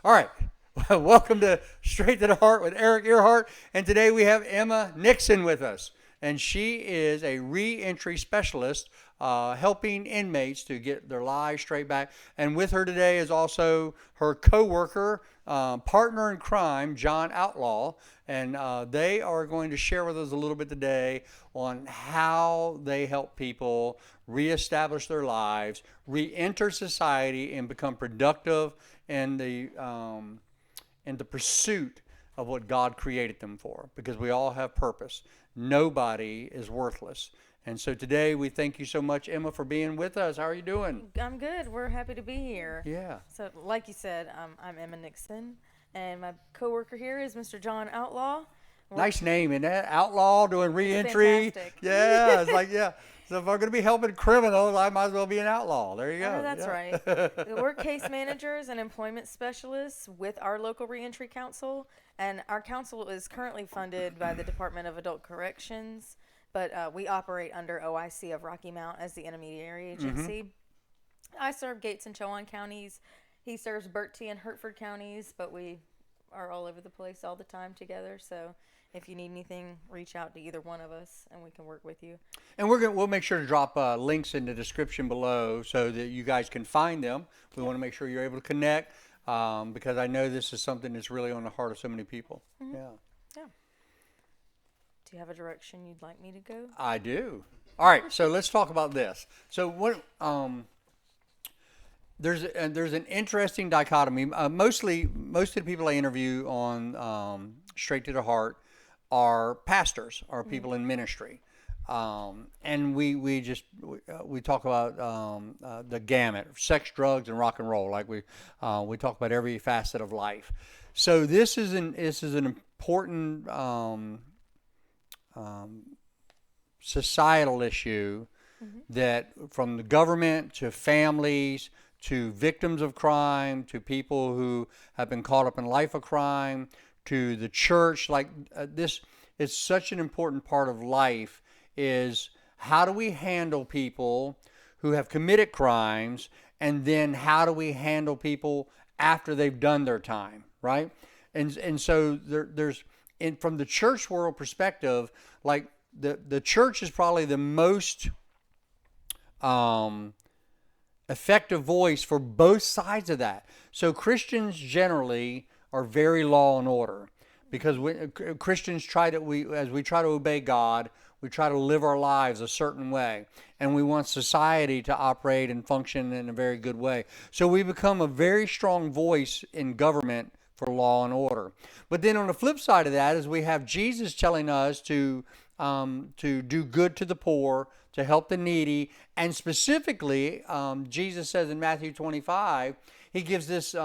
All right. Welcome to Straight to the Heart with Eric Earhart. And today we have Emma Nixon with us. And she is a reentry specialist helping inmates to get their lives straight back. And with her today is also her co-worker, partner in crime, John Outlaw. And they are going to share with us a little bit today on how they help people reestablish their lives, re-enter society, and become productive in the pursuit of what God created them for, because we all have purpose. Nobody is worthless. And so today we thank you so much, Emma, for being with us. How are you doing? I'm good. We're happy to be here. Yeah. So, like you said, I'm Emma Nixon, and my coworker here is Mr. John Outlaw. We're Nice name, isn't that? Outlaw doing it's reentry. fantastic. Yeah, it's like, yeah. So if I'm going to be helping criminals, I might as well be an outlaw. There you I know go. that's right. Yeah. We're case managers and employment specialists with our local reentry council, and our council is currently funded by the Department of Adult Corrections, but we operate under OIC of Rocky Mount as the intermediary agency. I serve Gates and Chowan counties. He serves Bertie and Hertford counties, but we are all over the place all the time together. So if you need anything, reach out to either one of us, and we can work with you. And we'll make sure to drop links in the description below so that you guys can find them. We want to make sure you're able to connect because I know this is something that's really on the heart of so many people. Yeah, Yeah. Do you have a direction you'd like me to go? I do. All right, so let's talk about this. So what? There's an interesting dichotomy. Most of the people I interview on Straight to the Heart are pastors, are people in ministry, and we talk about the gamut: sex, drugs, and rock and roll. Like we talk about every facet of life. So this is an important societal issue that, from the government to families to victims of crime to people who have been caught up in life of crime to the church, like this is such an important part of life. Is how do we handle people who have committed crimes, and then how do we handle people after they've done their time, right? And so there's from the church world perspective, like the church is probably the most effective voice for both sides of that. So Christians generally are very law and order because Christians as we try to obey God, we try to live our lives a certain way, and we want society to operate and function in a very good way. So we become a very strong voice in government for law and order. But then on the flip side of that is we have Jesus telling us to do good to the poor, to help the needy, and specifically, Jesus says in Matthew 25, he gives this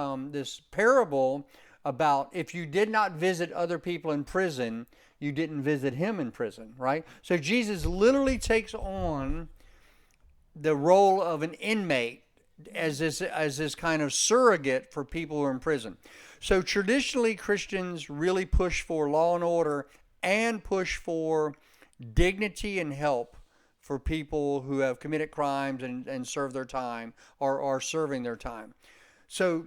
parable about if you did not visit other people in prison, you didn't visit him in prison, right? So Jesus literally takes on the role of an inmate as this kind of surrogate for people who are in prison. So traditionally, Christians really push for law and order and push for dignity and help for people who have committed crimes and served their time or are serving their time. So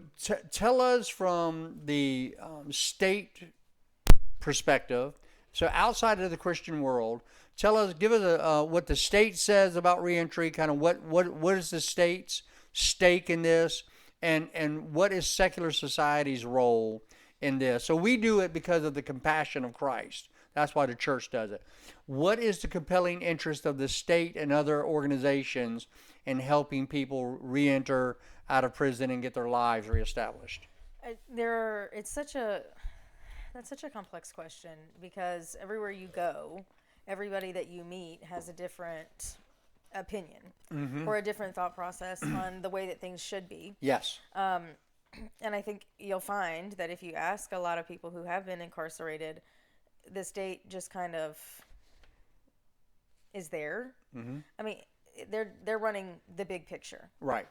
tell us from the state perspective. So outside of the Christian world, give us what the state says about reentry. Kind of what is the state's stake in this, and what is secular society's role in this? So we do it because of the compassion of Christ. That's why the church does it. What is the compelling interest of the state and other organizations in helping people reenter out of prison and get their lives reestablished? That's such a complex question because everywhere you go, everybody that you meet has a different opinion or a different thought process on the way that things should be. Yes. And I think you'll find that if you ask a lot of people who have been incarcerated, the state just kind of is there. I mean, they're running the big picture, Right.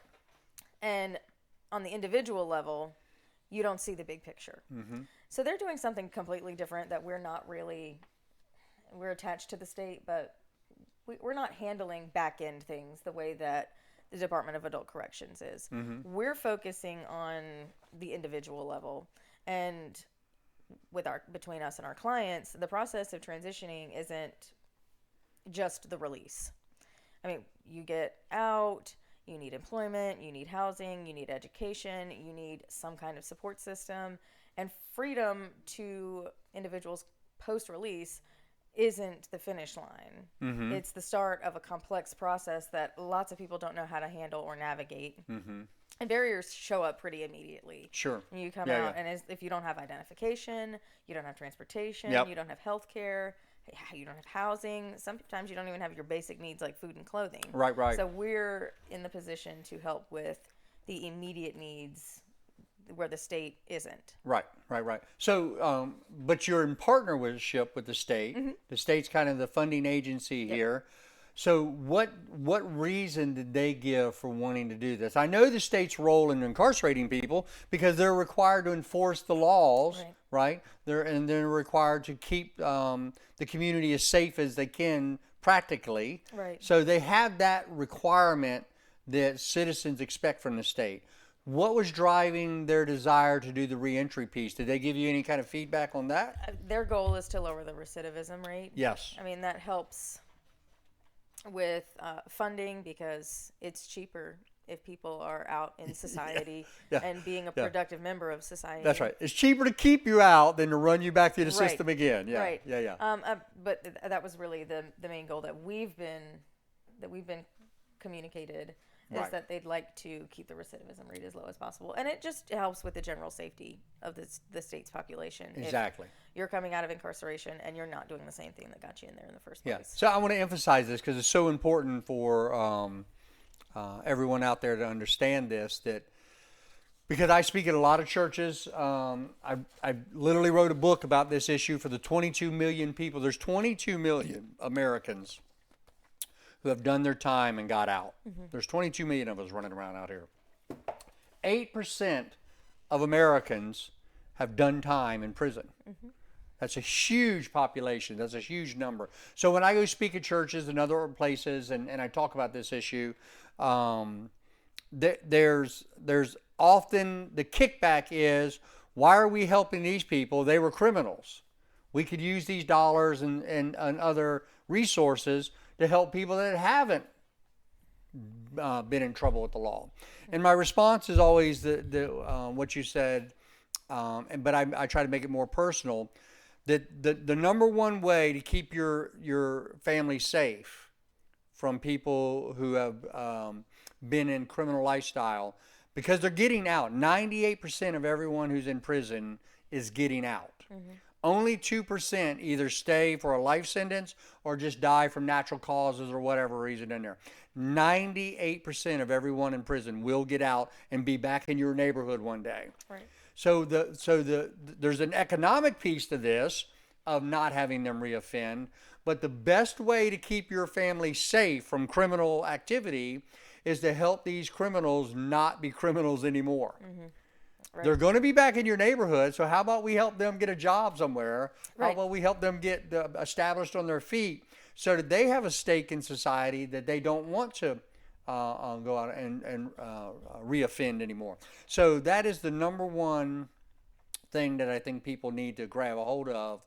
and on the individual level, you don't see the big picture. So they're doing something completely different that we're not really. We're attached to the state, but we're not handling back end things the way that the Department of Adult Corrections is. We're focusing on the individual level, and between us and our clients, the process of transitioning isn't just the release. I mean, you get out, you need employment, you need housing, you need education, you need some kind of support system, and freedom to individuals post-release isn't the finish line. It's the start of a complex process that lots of people don't know how to handle or navigate. And barriers show up pretty immediately. Sure. You come out, and if you don't have identification, you don't have transportation, you don't have health care, you don't have housing. Sometimes you don't even have your basic needs like food and clothing. Right. So we're in the position to help with the immediate needs where the state isn't. Right. So, but you're in partnership with the state. The state's kind of the funding agency here. So what reason did they give for wanting to do this? I know the state's role in incarcerating people because they're required to enforce the laws, right? They're required to keep the community as safe as they can practically. Right. So they have that requirement that citizens expect from the state. What was driving their desire to do the reentry piece? Did they give you any kind of feedback on that? Their goal is to lower the recidivism rate. Yes. I mean, that helps with funding because it's cheaper if people are out in society and being a productive member of society. That's right. It's cheaper to keep you out than to run you back through the system again. Yeah. Right. Yeah. But that was really the main goal that we've been communicated is that they'd like to keep the recidivism rate as low as possible, and it just helps with the general safety of the state's population. Exactly. If you're coming out of incarceration and you're not doing the same thing that got you in there in the first place. Yeah. So I want to emphasize this because it's so important for everyone out there to understand this. Because I speak at a lot of churches, I literally wrote a book about this issue for the 22 million people. There's 22 million Americans who have done their time and got out. There's 22 million of us running around out here. 8% of Americans have done time in prison. That's a huge population. That's a huge number. So when I go speak at churches and other places and I talk about this issue, there's often the kickback is, why are we helping these people? They were criminals. We could use these dollars and other resources to help people that haven't been in trouble with the law. And my response is always what you said, but I try to make it more personal, that the number one way to keep your family safe from people who have been in criminal lifestyle, because they're getting out. 98% of everyone who's in prison is getting out. Only 2% either stay for a life sentence or just die from natural causes or whatever reason in there. 98% of everyone in prison will get out and be back in your neighborhood one day. Right. So there's an economic piece to this of not having them reoffend, but the best way to keep your family safe from criminal activity is to help these criminals not be criminals anymore. Right. They're going to be back in your neighborhood, so how about we help them get a job somewhere? Right. How about we help them get established on their feet so that they have a stake in society that they don't want to go out and reoffend anymore. So that is the number one thing that I think people need to grab a hold of,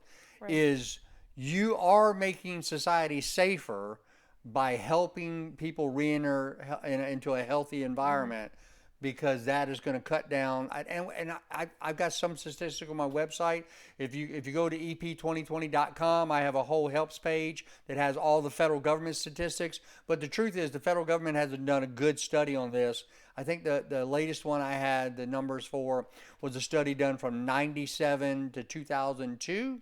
is you are making society safer by helping people reenter into a healthy environment. Because that is going to cut down, and I've got some statistics on my website. If you go to ep2020.com, I have a whole helps page that has all the federal government statistics. But the truth is, the federal government hasn't done a good study on this. I think the latest one I had the numbers for was a study done from 97 to 2002,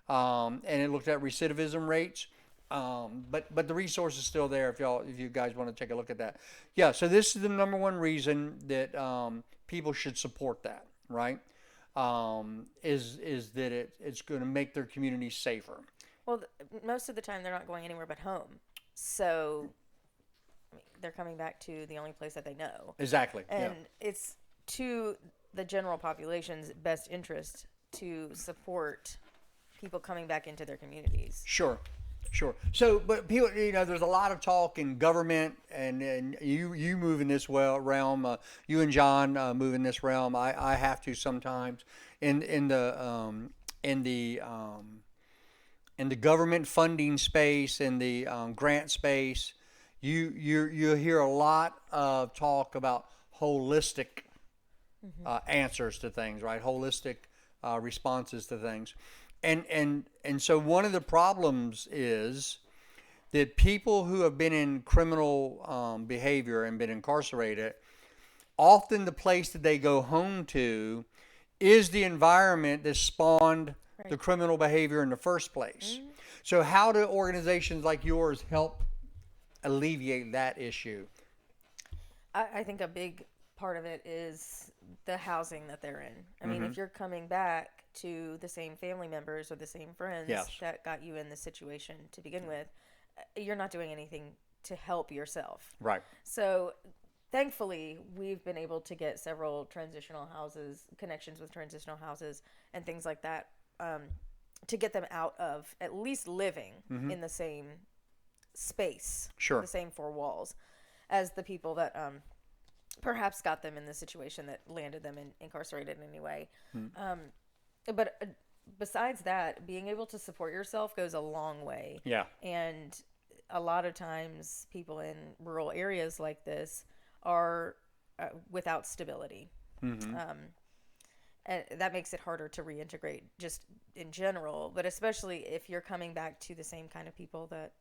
and it looked at recidivism rates. But the resource is still there if you guys want to take a look at that. Yeah, so this is the number one reason that people should support that, right? Is that it's going to make their community safer. Well, most of the time they're not going anywhere but home, so they're coming back to the only place that they know. Exactly. And it's to the general population's best interest to support people coming back into their communities. Sure. Sure. So, but people, there's a lot of talk in government, and you move in this realm. You and John move in this realm. I have to sometimes in the government funding space, in the grant space. You hear a lot of talk about holistic answers to things, right? Holistic responses to things. And so one of the problems is that people who have been in criminal behavior and been incarcerated, often the place that they go home to is the environment that spawned the criminal behavior in the first place. So how do organizations like yours help alleviate that issue? I think a big part of it is the housing that they're in. I mean, if you're coming back to the same family members or the same friends Yes. that got you in this situation to begin with, you're not doing anything to help yourself. Right. So thankfully, we've been able to get several transitional houses, connections with transitional houses and things like that, to get them out of at least living in the same space, Sure. the same four walls, as the people that perhaps got them in the situation that landed them incarcerated anyway. But besides that, being able to support yourself goes a long way. Yeah. And a lot of times people in rural areas like this are without stability. And that makes it harder to reintegrate just in general, but especially if you're coming back to the same kind of people that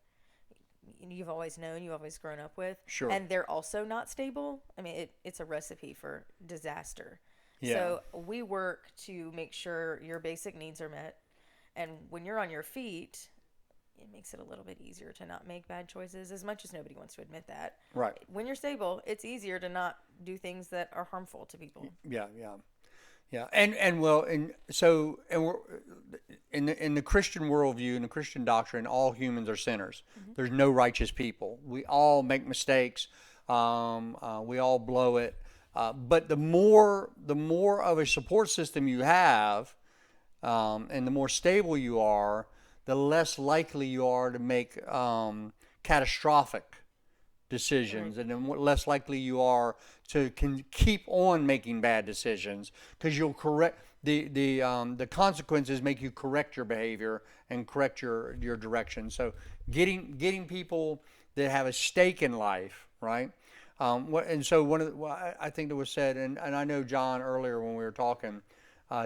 you've always known, you've always grown up with, Sure. and they're also not stable. I mean, it's a recipe for disaster. Yeah. So we work to make sure your basic needs are met, and when you're on your feet, it makes it a little bit easier to not make bad choices, as much as nobody wants to admit that. Right. When you're stable, it's easier to not do things that are harmful to people. Yeah. And we're in the Christian worldview, in the Christian doctrine, all humans are sinners. There's no righteous people. We all make mistakes. We all blow it. But the more of a support system you have, and the more stable you are, the less likely you are to make catastrophic decisions, and then less likely you are to keep on making bad decisions, because you'll correct the consequences, make you correct your behavior and correct your direction. So getting people that have a stake in life, right? And so I think that was said, and I know John earlier when we were talking,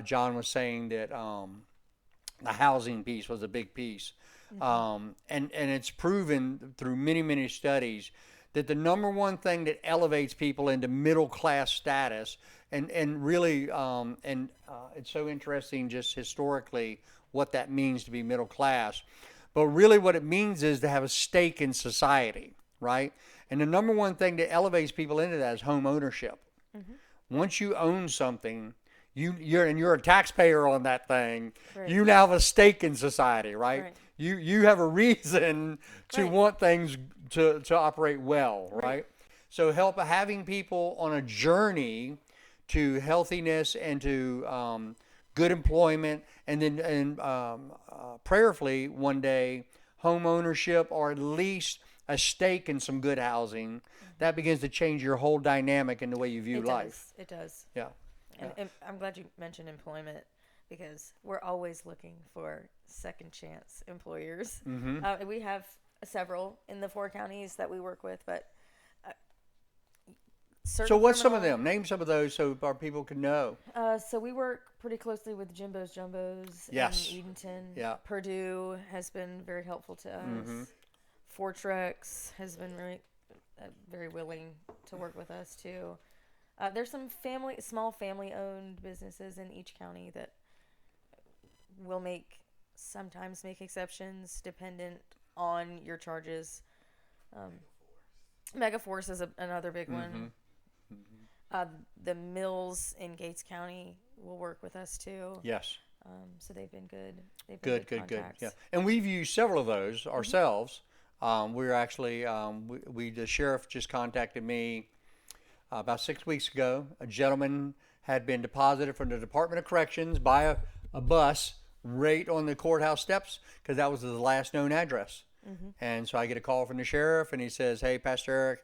John was saying that the housing piece was a big piece. And it's proven through many studies that the number one thing that elevates people into middle class status, and really, it's so interesting just historically what that means to be middle class, but really what it means is to have a stake in society, right? And the number one thing that elevates people into that is home ownership. Once you own something, you're a taxpayer on that thing. Right. You now have a stake in society, right? Right. You have a reason to want things to operate well, right? So having people on a journey to healthiness and to good employment, and then prayerfully one day home ownership, or at least a stake in some good housing, that begins to change your whole dynamic in the way you view life. It does. Yeah. And I'm glad you mentioned employment, because we're always looking for second chance employers. We have several in the 4 counties that we work with, but So what's some of them? Name some of those so our people can know. So we work pretty closely with Jimbo's Jumbos Yes. in Edenton. Yeah. Purdue has been very helpful to us. Fortrex has been very willing to work with us too. There's some small family-owned businesses in each county that will sometimes make exceptions dependent on your charges. Megaforce is another big one. The mills in Gates County will work with us too. Yes. So they've been good. They've been Good. contacts. Yeah. And we've used several of those ourselves. We're actually, the sheriff just contacted me about 6 weeks ago. A gentleman had been deposited from the Department of Corrections by a bus right on the courthouse steps, because that was his last known address. And so I get a call from the sheriff, and he says, "Hey, Pastor Eric,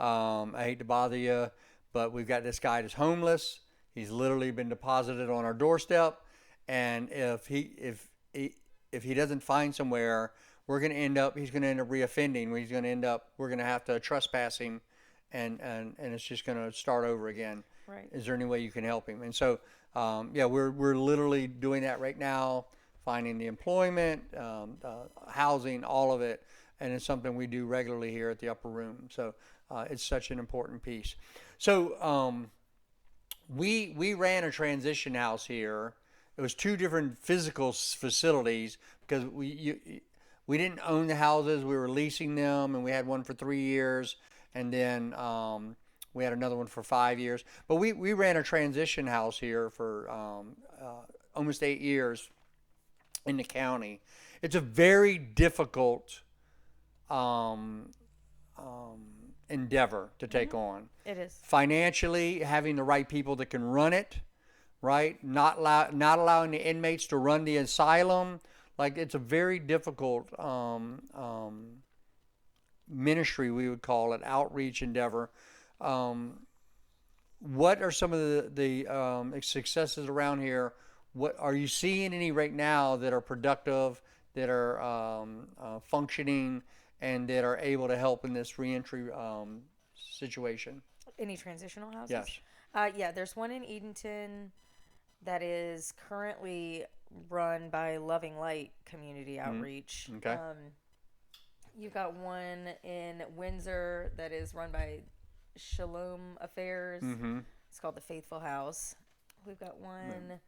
I hate to bother you, but we've got this guy that's homeless. He's literally been deposited on our doorstep, and if he doesn't find somewhere, he's going to end up reoffending. We're going to have to trespass him, and it's just going to start over again. Right. Is there any way you can help him?" And so, yeah, we're literally doing that right now, finding the employment, housing, all of it, and it's something we do regularly here at the Upper Room. So it's such an important piece. So we ran a transition house here. It was two different physical facilities because we didn't own the houses. We were leasing them, and we had one for 3 years, and then we had another one for 5 years. But we ran a transition house here for almost 8 years in the county. It's a very difficult endeavor to take on. It is. Financially, having the right people that can run it, right? Not allowing the inmates to run the asylum. Like, it's a very difficult ministry, we would call it, outreach endeavor. What are some of the successes around here? What are you seeing any right now that are productive, that are functioning, and that are able to help in this reentry situation? Any transitional houses? Yes. Yeah, there's one in Edenton that is currently run by Loving Light Community Outreach. Okay. You've got one in Windsor that is run by Shalom Affairs. It's called the Faithful House. We've got one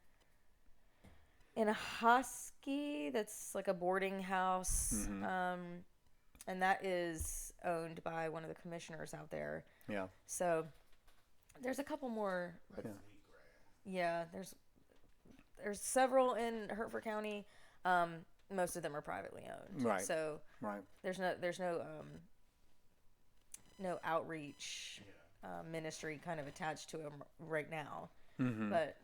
in a Husky that's like a boarding house. And that is owned by one of the commissioners out there. Yeah. So there's a couple more. Yeah, there's several in Hertford County. Most of them are privately owned. Right. So Right. there's no outreach ministry kind of attached to them right now. But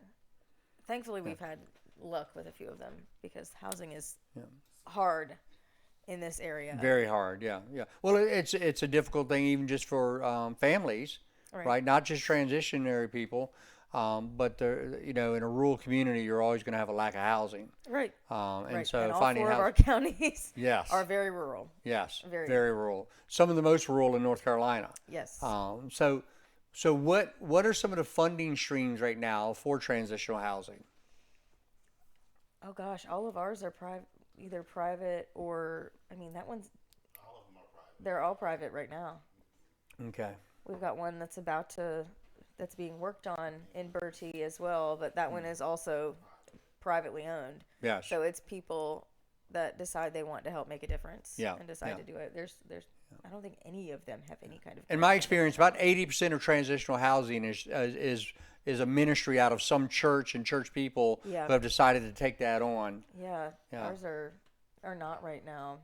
thankfully we've had luck with a few of them because housing is hard in this area. Very hard, yeah. Well, it's a difficult thing even just for families, right? Not just transitionary people, but in a rural community, you're always going to have a lack of housing, right? And so and all finding four of our housing, counties, yes, are very rural. yes, Very rural. Some of the most rural in North Carolina. Yes. So what are some of the funding streams right now for transitional housing? Oh gosh, all of ours are either private or, that one's. All of them are private. They're all private right now. Okay. We've got one that's being worked on in Bertie as well, but that one is also privately owned. Yes. So it's people that decide they want to help make a difference and decide to do it. There's I don't think any of them have any kind of. In my experience, about 80% of transitional housing is a ministry out of some church and church people who have decided to take that on. Yeah. Ours are not right now.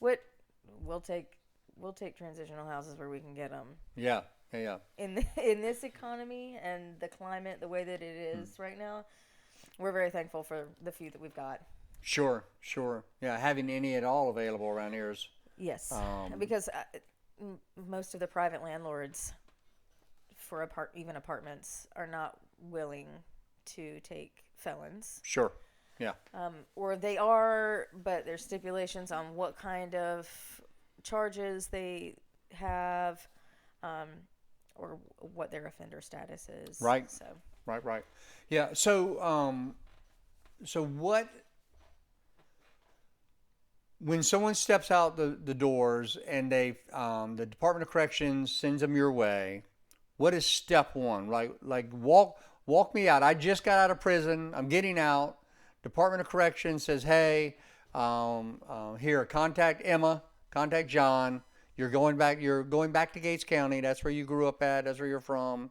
We'll take transitional houses where we can get them. Yeah. In this economy and the climate, the way that it is right now, we're very thankful for the few that we've got. Sure. Yeah, having any at all available around here is. Yes, because most of the private landlords for even apartments are not willing to take felons. Sure. Yeah. Or they are, but there's stipulations on what kind of charges they have, or what their offender status is. Right. So. Right. Yeah. So what? When someone steps out the doors and the Department of Corrections sends them your way, what is step one? Like walk me out. I just got out of prison. I'm getting out. Department of Corrections says, hey, here, contact Emma, contact John. You're going back to Gates County. That's where you grew up at. That's where you're from.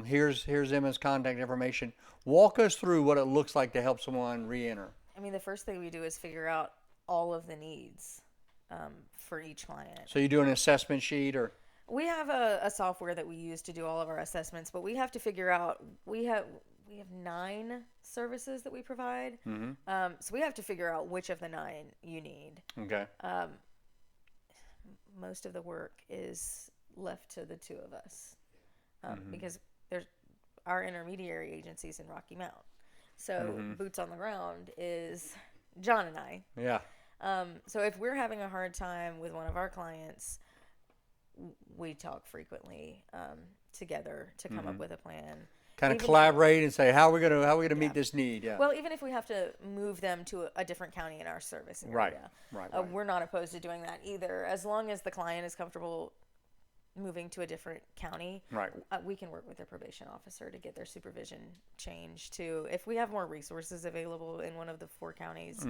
Here's Emma's contact information. Walk us through what it looks like to help someone reenter. The first thing we do is figure out all of the needs for each client. So you do an assessment sheet, or? We have a software that we use to do all of our assessments, but we have to figure out, we we have 9 services that we provide. Mm-hmm. So we have to figure out which of the 9 you need. Okay. Most of the work is left to the 2 of us, because there's our intermediary agencies in Rocky Mount. So boots on the ground is John and I. Yeah. So if we're having a hard time with one of our clients, we talk frequently together to come up with a plan. Kind of Even collaborate and say, how are we gonna meet this need? Yeah. Well, even if we have to move them to a different county in our service area, Right. we're not opposed to doing that either. As long as the client is comfortable moving to a different county, Right. We can work with their probation officer to get their supervision changed to, if we have more resources available in one of the 4 counties,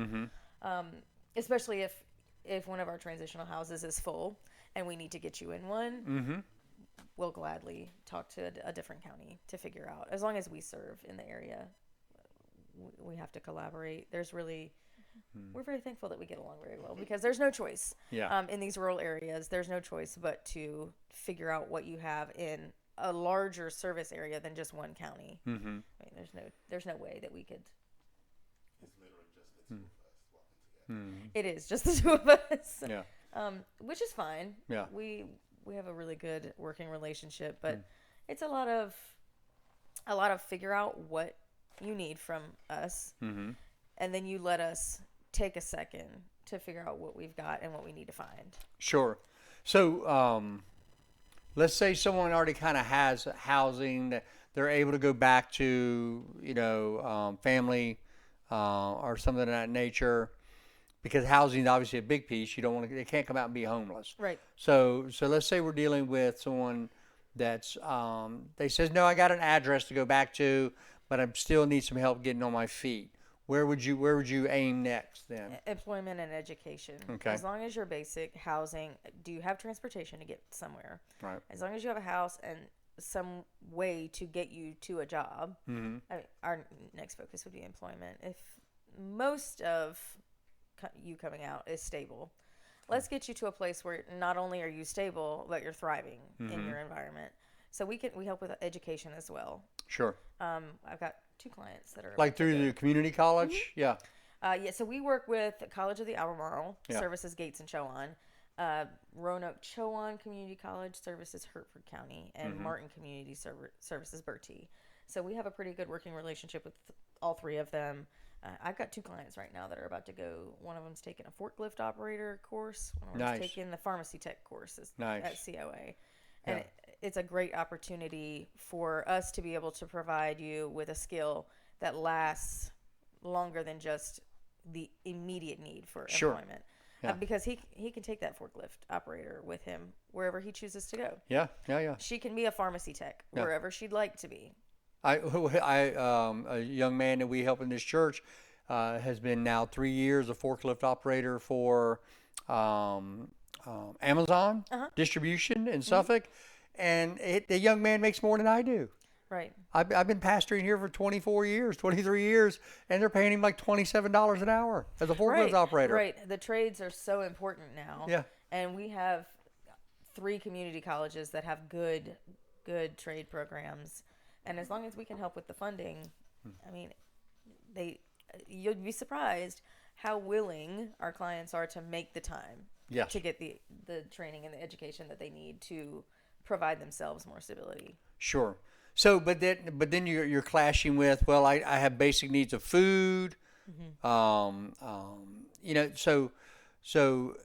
especially if one of our transitional houses is full and we need to get you in one, we'll gladly talk to a different county to figure out. As long as we serve in the area, we have to collaborate. We're very thankful that we get along very well, because there's no choice. Yeah. In these rural areas, there's no choice but to figure out what you have in a larger service area than just one county. I mean, there's no way that we could. It's literally just the 2 of us walking together. It is just the 2 of us. Yeah. Which is fine. Yeah. We have a really good working relationship, but it's a lot of figure out what you need from us, and then you let us take a second to figure out what we've got and what we need to find. Sure. So let's say someone already kind of has housing that they're able to go back to, family or something of that nature, because housing is obviously a big piece. You don't want to, they can't come out and be homeless. Right. So let's say we're dealing with someone that's they says, no, I got an address to go back to, but I still need some help getting on my feet. Where would you aim next then? Employment and education. Okay. As long as your basic housing, do you have transportation to get somewhere? Right. As long as you have a house and some way to get you to a job, I mean, our next focus would be employment. If most of you coming out is stable, let's get you to a place where not only are you stable, but you're thriving in your environment. So we help with education as well. Sure. I've got 2 clients that are Like through the community college? Yeah. So we work with the College of the Albemarle, Yeah. services Gates and Chowan. Roanoke Chowan Community College services Hertford County, and Martin Community services Bertie. So we have a pretty good working relationship with all 3 of them. I've got 2 clients right now that are about to go. One of them's taking a forklift operator course. One of them's Nice. taking the pharmacy tech course Nice. at COA. And Yeah. it's a great opportunity for us to be able to provide you with a skill that lasts longer than just the immediate need for Sure. employment. Yeah. Because he can take that forklift operator with him wherever he chooses to go. Yeah. She can be a pharmacy tech Yeah. wherever she'd like to be. A young man that we help in this church has been now 3 years a forklift operator for Amazon distribution in Suffolk, and the young man makes more than I do. Right. I've been pastoring here for 24 years, 23 years, and they're paying him like $27 an hour as a forklift operator. Right. The trades are so important now. Yeah. And we have 3 community colleges that have good trade programs. And as long as we can help with the funding, I mean, you'd be surprised how willing our clients are to make the time Yes. to get the training and the education that they need to provide themselves more stability. Sure. So, but then you're clashing with, well, I have basic needs of food, so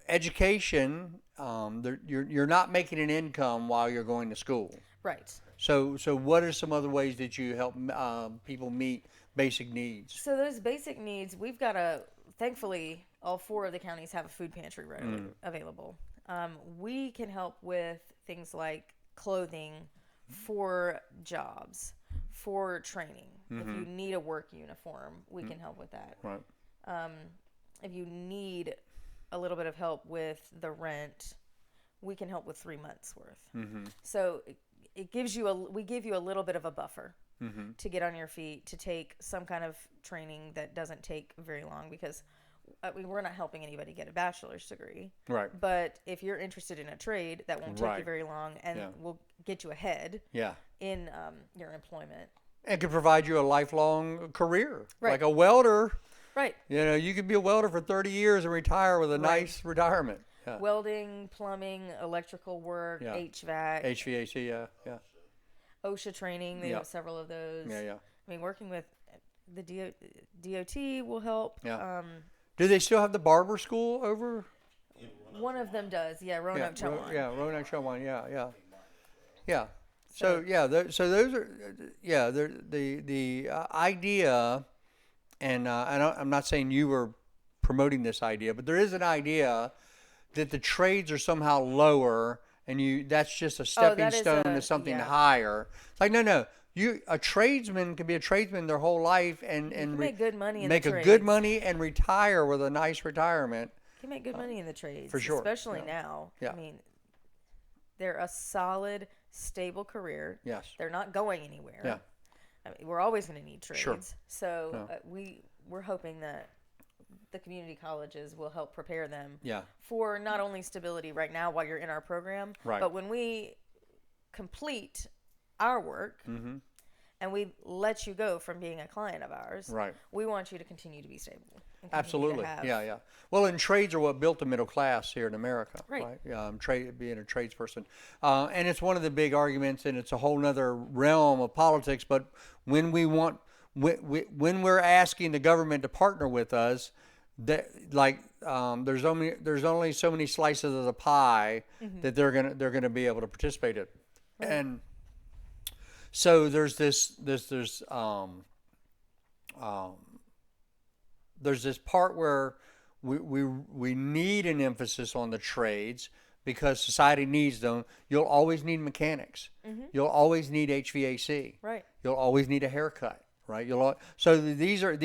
education, you're not making an income while you're going to school. Right. So what are some other ways that you help people meet basic needs? So those basic needs, we've got thankfully, all 4 of the counties have a food pantry readily available. We can help with things like clothing for jobs, for training. If you need a work uniform, we can help with that. Right. If you need a little bit of help with the rent, we can help with 3 months worth. So it gives you we give you a little bit of a buffer to get on your feet, to take some kind of training that doesn't take very long, because we're not helping anybody get a bachelor's degree. Right. But if you're interested in a trade, that won't take you Right. very long and Yeah. will get you ahead Yeah. in your employment. and could provide you a lifelong career. Right. Like a welder, Right. you could be a welder for 30 years and retire with a Right. nice retirement. Yeah. Welding, plumbing, electrical work, Yeah. HVAC, HVAC, yeah. OSHA training. They Yeah. have several of those. Yeah. I mean, working with the DOT will help. Yeah. Do they still have the barber school over? One of them does. Yeah, Roanoke Chowan. Roanoke Chowan, yeah. So so those are, the idea, and I'm not saying you were promoting this idea, but there is an idea that the trades are somehow lower, and that's just a stepping stone to something higher. It's like no. A tradesman can be a tradesman their whole life and make good money in make the a trades. good money and retire with a nice retirement. You can make good money in the trades, for sure. especially now. Yeah. I mean, they're a solid, stable career. Yes. They're not going anywhere. Yeah. I mean, we're always going to need trades. Sure. So we're hoping that the community colleges will help prepare them for not only stability right now while you're in our program, but when we complete our work and we let you go from being a client of ours, we want you to continue to be stable. Absolutely. Yeah. Well, and trades are what built the middle class here in America, right? Being a tradesperson. And it's one of the big arguments, and it's a whole nother realm of politics, but when when we're asking the government to partner with us, there's only so many slices of the pie that they're gonna be able to participate in. And so there's this part where we need an emphasis on the trades because society needs them. You'll always need mechanics. You'll always need HVAC. Right. You'll always need a haircut. Right. So these are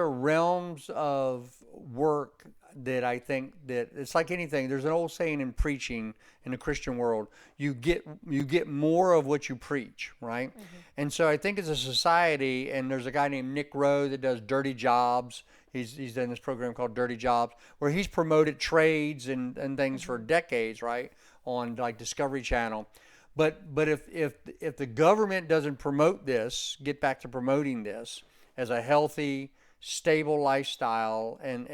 realms of work that I think that it's like anything. There's an old saying in preaching in the Christian world: you get more of what you preach, right? And so I think as a society, and there's a guy named Nick Rowe that does Dirty Jobs. He's done this program called Dirty Jobs, where he's promoted trades and things for decades, right, on like Discovery Channel. But if the government doesn't promote this, get back to promoting this as a healthy, stable lifestyle, and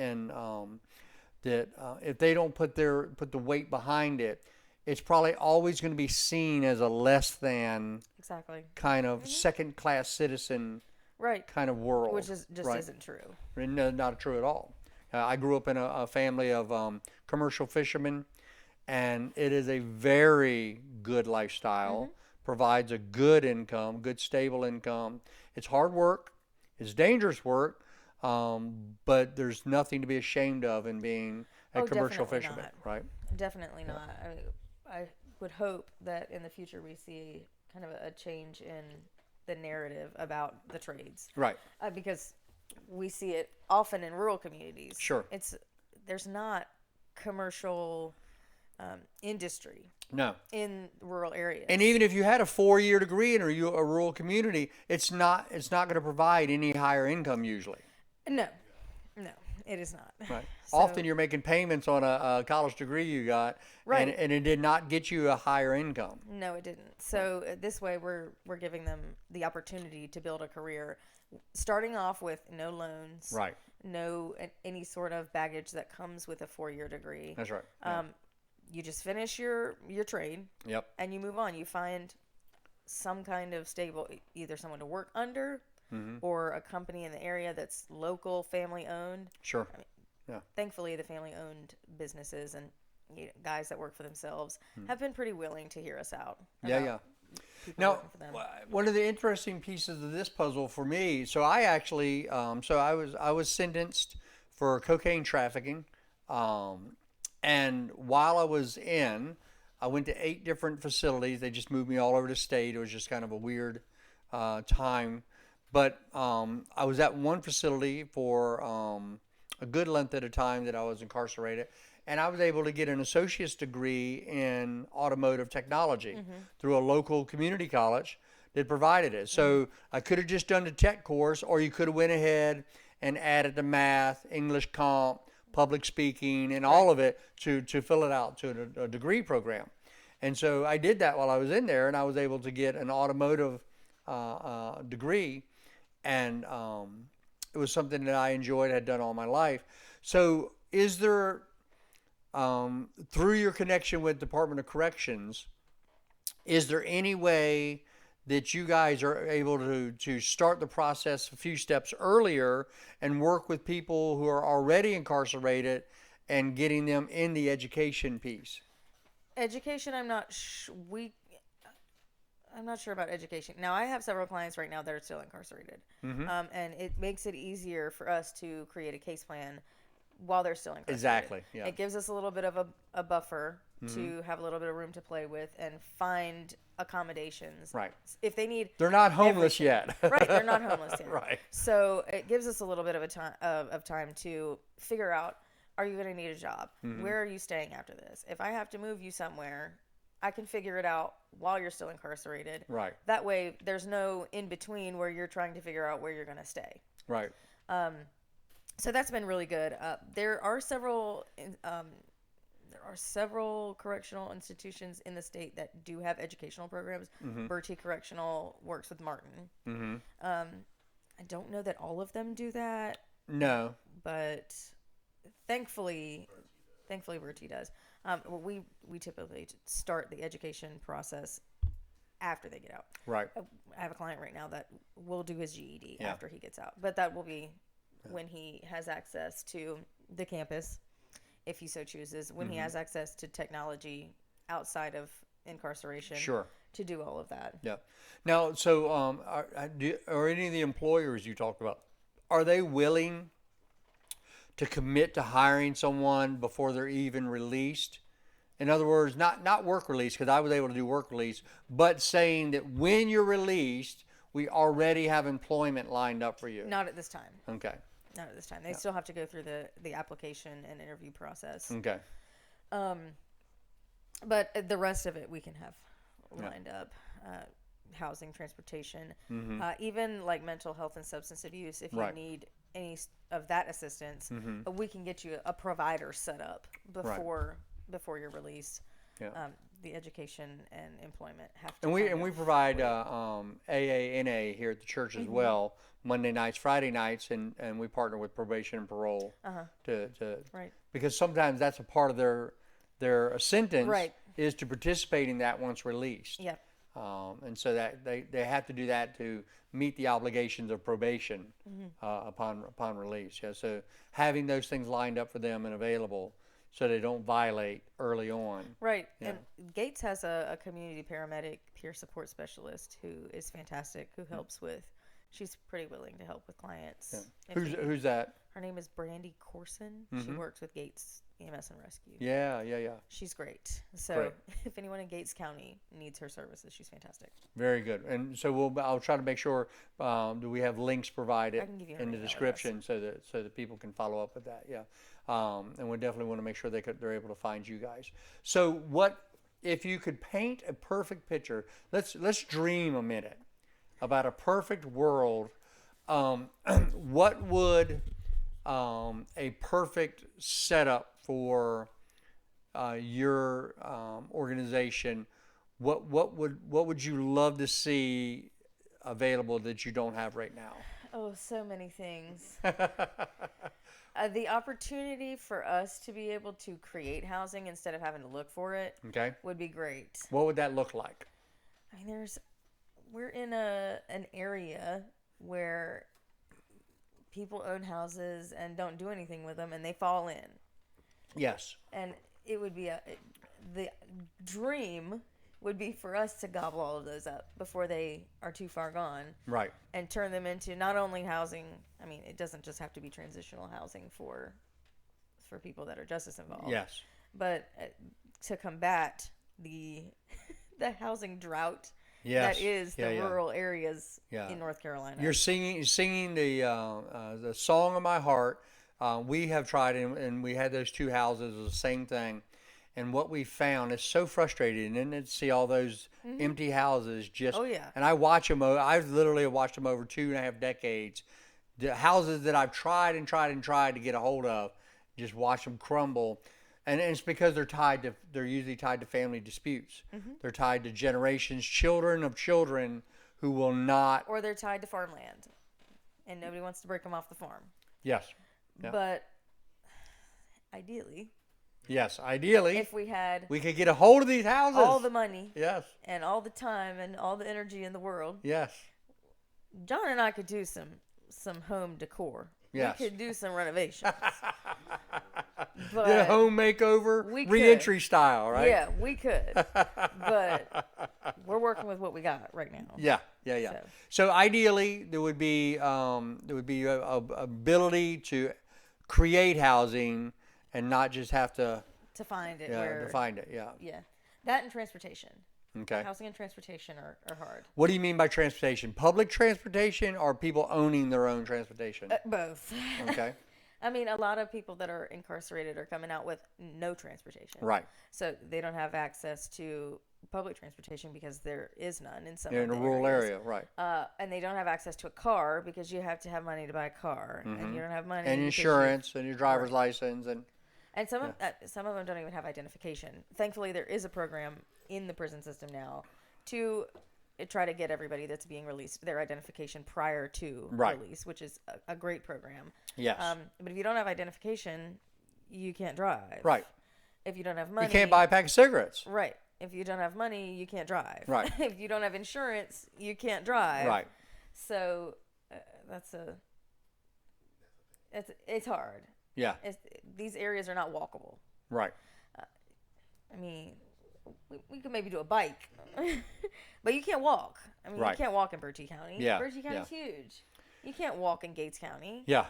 if they don't put the weight behind it, it's probably always going to be seen as a less than kind of second class citizen kind of world, which is just isn't true. No, not true at all. I grew up in a family of commercial fishermen, and it is a very good lifestyle. Provides a good income, good stable income. It's hard work. It's dangerous work. But there's nothing to be ashamed of in being a commercial fisherman, right? Definitely not. I would hope that in the future we see kind of a change in the narrative about the trades, right? Because we see it often in rural communities. Sure, there's not commercial industry. No. In rural areas. And even if you had a 4-year degree in a rural community, it's not going to provide any higher income usually. No, it is not. Right. So, often you're making payments on a college degree you got, and it did not get you a higher income. No, it didn't. So this way we're giving them the opportunity to build a career, starting off with no loans. Right. No any sort of baggage that comes with a 4-year degree. That's right. You just finish your trade. Yep. And you move on. You find some kind of stable, either someone to work under, or a company in the area that's local, family owned. Sure. Thankfully, the family owned businesses and guys that work for themselves have been pretty willing to hear us out. Now, one of the interesting pieces of this puzzle for me, so I actually, I was sentenced for cocaine trafficking, and while I was in, I went to 8 different facilities. They just moved me all over the state. It was just kind of a weird time. But I was at one facility for a good length at a time that I was incarcerated. And I was able to get an associate's degree in automotive technology through a local community college that provided it. So I could have just done the tech course, or you could have went ahead and added the math, English comp, public speaking, and all of it to fill it out to a degree program. And so I did that while I was in there, and I was able to get an automotive degree, and it was something that I enjoyed, had done all my life. So, is there, through your connection with Department of Corrections, is there any way that you guys are able to start the process a few steps earlier and work with people who are already incarcerated and getting them in the education piece? Education, I'm not sure about education. Now, I have several clients right now that are still incarcerated, and it makes it easier for us to create a case plan while they're still incarcerated. Exactly. Yeah. It gives us a little bit of a buffer to have a little bit of room to play with and find accommodations. Right. If they need, They're not homeless yet. right? They're not homeless yet. Right. So it gives us a little bit of a time of time to figure out: are you going to need a job? Where are you staying after this? If I have to move you somewhere, I can figure it out while you're still incarcerated. Right. That way, there's no in between where you're trying to figure out where you're going to stay. Right. So that's been really good. There are several correctional institutions in the state that do have educational programs. Bertie Correctional works with Martin. I don't know that all of them do that, No. but thankfully Bertie does. We typically start the education process after they get out. Right. I have a client right now that will do his GED Yeah. after he gets out, but that will be when he has access to the campus, if he so chooses, when he has access to technology outside of incarceration. Sure. To do all of that. Yeah. Now, so are any of the employers you talked about, are they willing to commit to hiring someone before they're even released? In other words, not work release, because I was able to do work release, but saying that when you're released, we already have employment lined up for you. Not at this time. Okay. Not at this time. They still have to go through the application and interview process. Okay. But the rest of it we can have lined up. Housing, transportation, even like mental health and substance abuse. If you Right. need any of that assistance, we can get you a provider set up before you're released. Yeah. The education and employment have to. And we provide AANA here at the church as well, Monday nights, Friday nights, and we partner with probation and parole to Right. because sometimes that's a part of their sentence Right. is to participate in that once released. Yeah. And so that they have to do that to meet the obligations of probation upon release. Yeah. So having those things lined up for them and available so they don't violate early on. Right. Yeah. And Gates has a community paramedic peer support specialist who is fantastic, who helps with. She's pretty willing to help with clients. Yeah. Who's that? Her name is Brandy Corson. She works with Gates EMS and Rescue. Yeah. She's great. So Great. if anyone in Gates County needs her services, she's fantastic. Very good. And so I'll try to make sure do we have links provided I can give you her in the email description so that people can follow up with that. Yeah. And we definitely want to make sure they're able to find you guys. So what if you could paint a perfect picture? Let's dream a minute about a perfect world. What would a perfect setup for your organization? What would you love to see available that you don't have right now? Oh, so many things. The opportunity for us to be able to create housing instead of having to look for it Okay. would be great. What would that look like? I mean, we're in an area where people own houses and don't do anything with them, and they fall in. Yes. And it would be the dream would be for us to gobble all of those up before they are too far gone. Right. And turn them into not only housing. I mean, it doesn't just have to be transitional housing for people that are justice involved. Yes. But to combat the housing drought Yes. that is the rural areas Yeah. in North Carolina. You're singing the song of my heart. We have tried, and we had those two houses, the same thing. And what we found is so frustrating, and then to see all those empty houses just. Oh, yeah. And I watch them. I've literally watched them over 2.5 decades. The houses that I've tried to get a hold of, just watch them crumble. And it's because they're usually tied to family disputes. They're tied to generations, children of children who will not. Or they're tied to farmland, and nobody wants to break them off the farm. Yes. Yeah. But ideally, Yes. Ideally, if we had we could get a hold of these houses. all the money Yes. and all the time and all the energy in the world, Yes. John and I could do some home decor. Yes. We could do some renovations. But Get a home makeover, we could. reentry style, right? Yeah, we could. But we're working with what we got right now. Yeah. So ideally, there would be a ability to create housing and not just have to find it. to find it. Yeah. Yeah. That and transportation. Okay. Housing and transportation are hard. What do you mean by transportation? Public transportation or people owning their own transportation? Both. Okay. I mean, a lot of people that are incarcerated are coming out with no transportation. Right. So they don't have access to public transportation because there is none in some. They're in a rural area, right? And they don't have access to a car because you have to have money to buy a car, and you don't have money. And because insurance and your driver's license And some of them don't even have identification. Thankfully, there is a program in the prison system now to try to get everybody that's being released their identification prior to release, which is a great program. yes. But if you don't have identification, you can't drive. Right. If you don't have money, You can't buy a pack of cigarettes. Right. If you don't have money, you can't drive. Right. If you don't have insurance, you can't drive. Right. So it's hard. Yeah. These areas are not walkable. Right. I mean, we could maybe do a bike, but you can't walk. I mean, Right. you can't walk in Bertie County. Yeah, Bertie County's huge. You can't walk in Gates County. Yeah.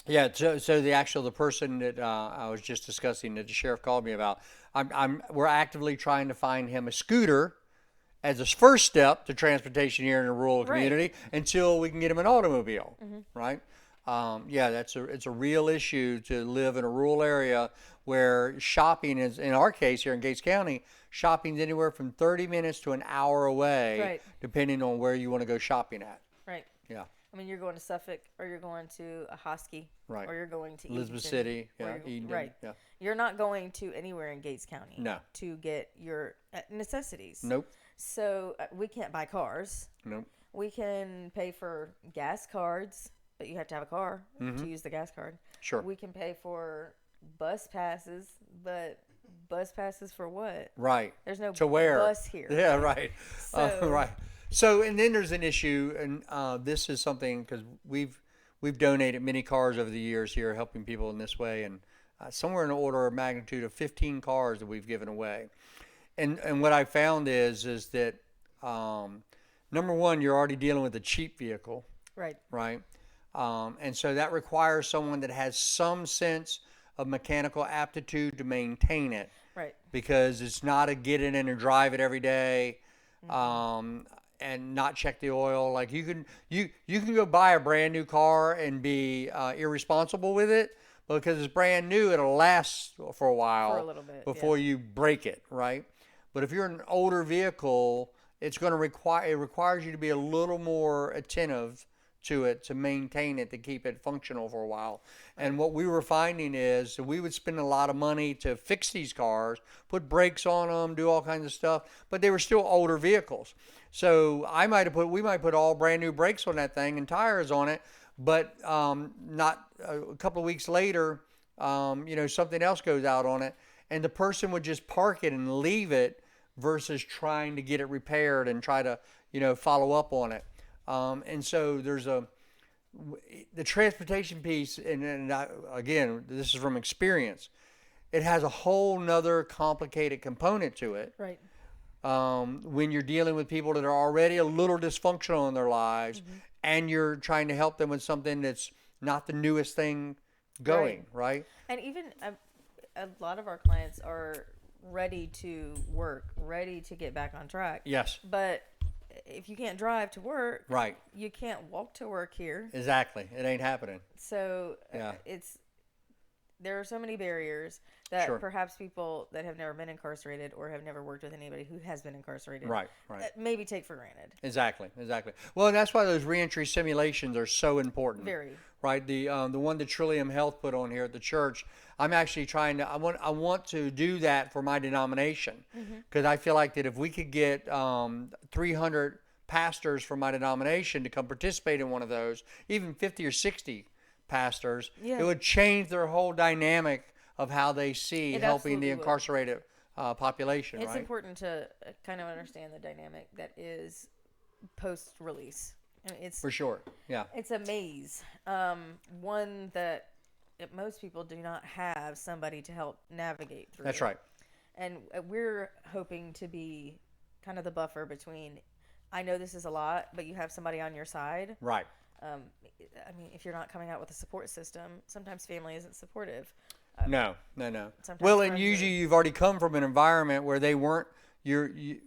Yeah. So the person that I was just discussing that the sheriff called me about, we're actively trying to find him a scooter as a first step to transportation here in a rural community until we can get him an automobile. Right. It's a real issue to live in a rural area where shopping is, in our case here in Gates County, shopping's anywhere from 30 minutes to an hour away, depending on where you want to go shopping at. Right. Yeah. I mean, you're going to Suffolk, or you're going to a Hosky, Right. or you're going to Elizabeth Eatonton, City, or Eatonton, right. yeah. You're not going to anywhere in Gates County. No. To get your necessities. Nope. So we can't buy cars. Nope. We can pay for gas cards, but you have to have a car to use the gas card. Sure. We can pay for bus passes, but bus passes for what? Right. There's no to where? bus here. Yeah, right. So, right. So, and then there's an issue, and this is something because we've donated many cars over the years here, helping people in this way, and somewhere in the order of magnitude of 15 cars that we've given away. And what I found is that number one, you're already dealing with a cheap vehicle, Right. right? And so that requires someone that has some sense of mechanical aptitude to maintain it. Right. Because it's not a get in and drive it every day, and not check the oil. Like you can go buy a brand new car and be irresponsible with it, because it's brand new. It'll last for a while, For a little bit, before you break it, right? But if you're an older vehicle, it requires you to be a little more attentive to it, to maintain it, to keep it functional for a while. And what we were finding is that we would spend a lot of money to fix these cars, put brakes on them, do all kinds of stuff, but they were still older vehicles. So we might put all brand new brakes on that thing and tires on it, but not a couple of weeks later, something else goes out on it, and the person would just park it and leave it versus trying to get it repaired and try to, follow up on it. And so there's the transportation piece, and again, this is from experience. It has a whole nother complicated component to it. Right. When you're dealing with people that are already a little dysfunctional in their lives, and you're trying to help them with something that's not the newest thing going, right? And even a lot of our clients are ready to work, ready to get back on track. Yes. But if you can't drive to work, right, you can't walk to work here. Exactly. It ain't happening. So Yeah. there are so many barriers that Sure. perhaps people that have never been incarcerated or have never worked with anybody who has been incarcerated Right. maybe take for granted. Exactly. Well, and that's why those reentry simulations are so important. Very. Right. The one that Trillium Health put on here at the church. I'm actually trying to. I want to do that for my denomination because I feel like that if we could get 300 pastors from my denomination to come participate in one of those, even 50 or 60 pastors, Yeah. it would change their whole dynamic of how they see It helping the absolutely would. incarcerated population. It's right. important to kind of understand the dynamic that is post-release. I mean, For sure. Yeah. it's a maze, one that most people do not have somebody to help navigate through. That's right. And we're hoping to be kind of the buffer between, I know this is a lot, but you have somebody on your side. Right. I mean, if you're not coming out with a support system, sometimes family isn't supportive. No. Sometimes Well, and friends usually you've already come from an environment where they weren't. You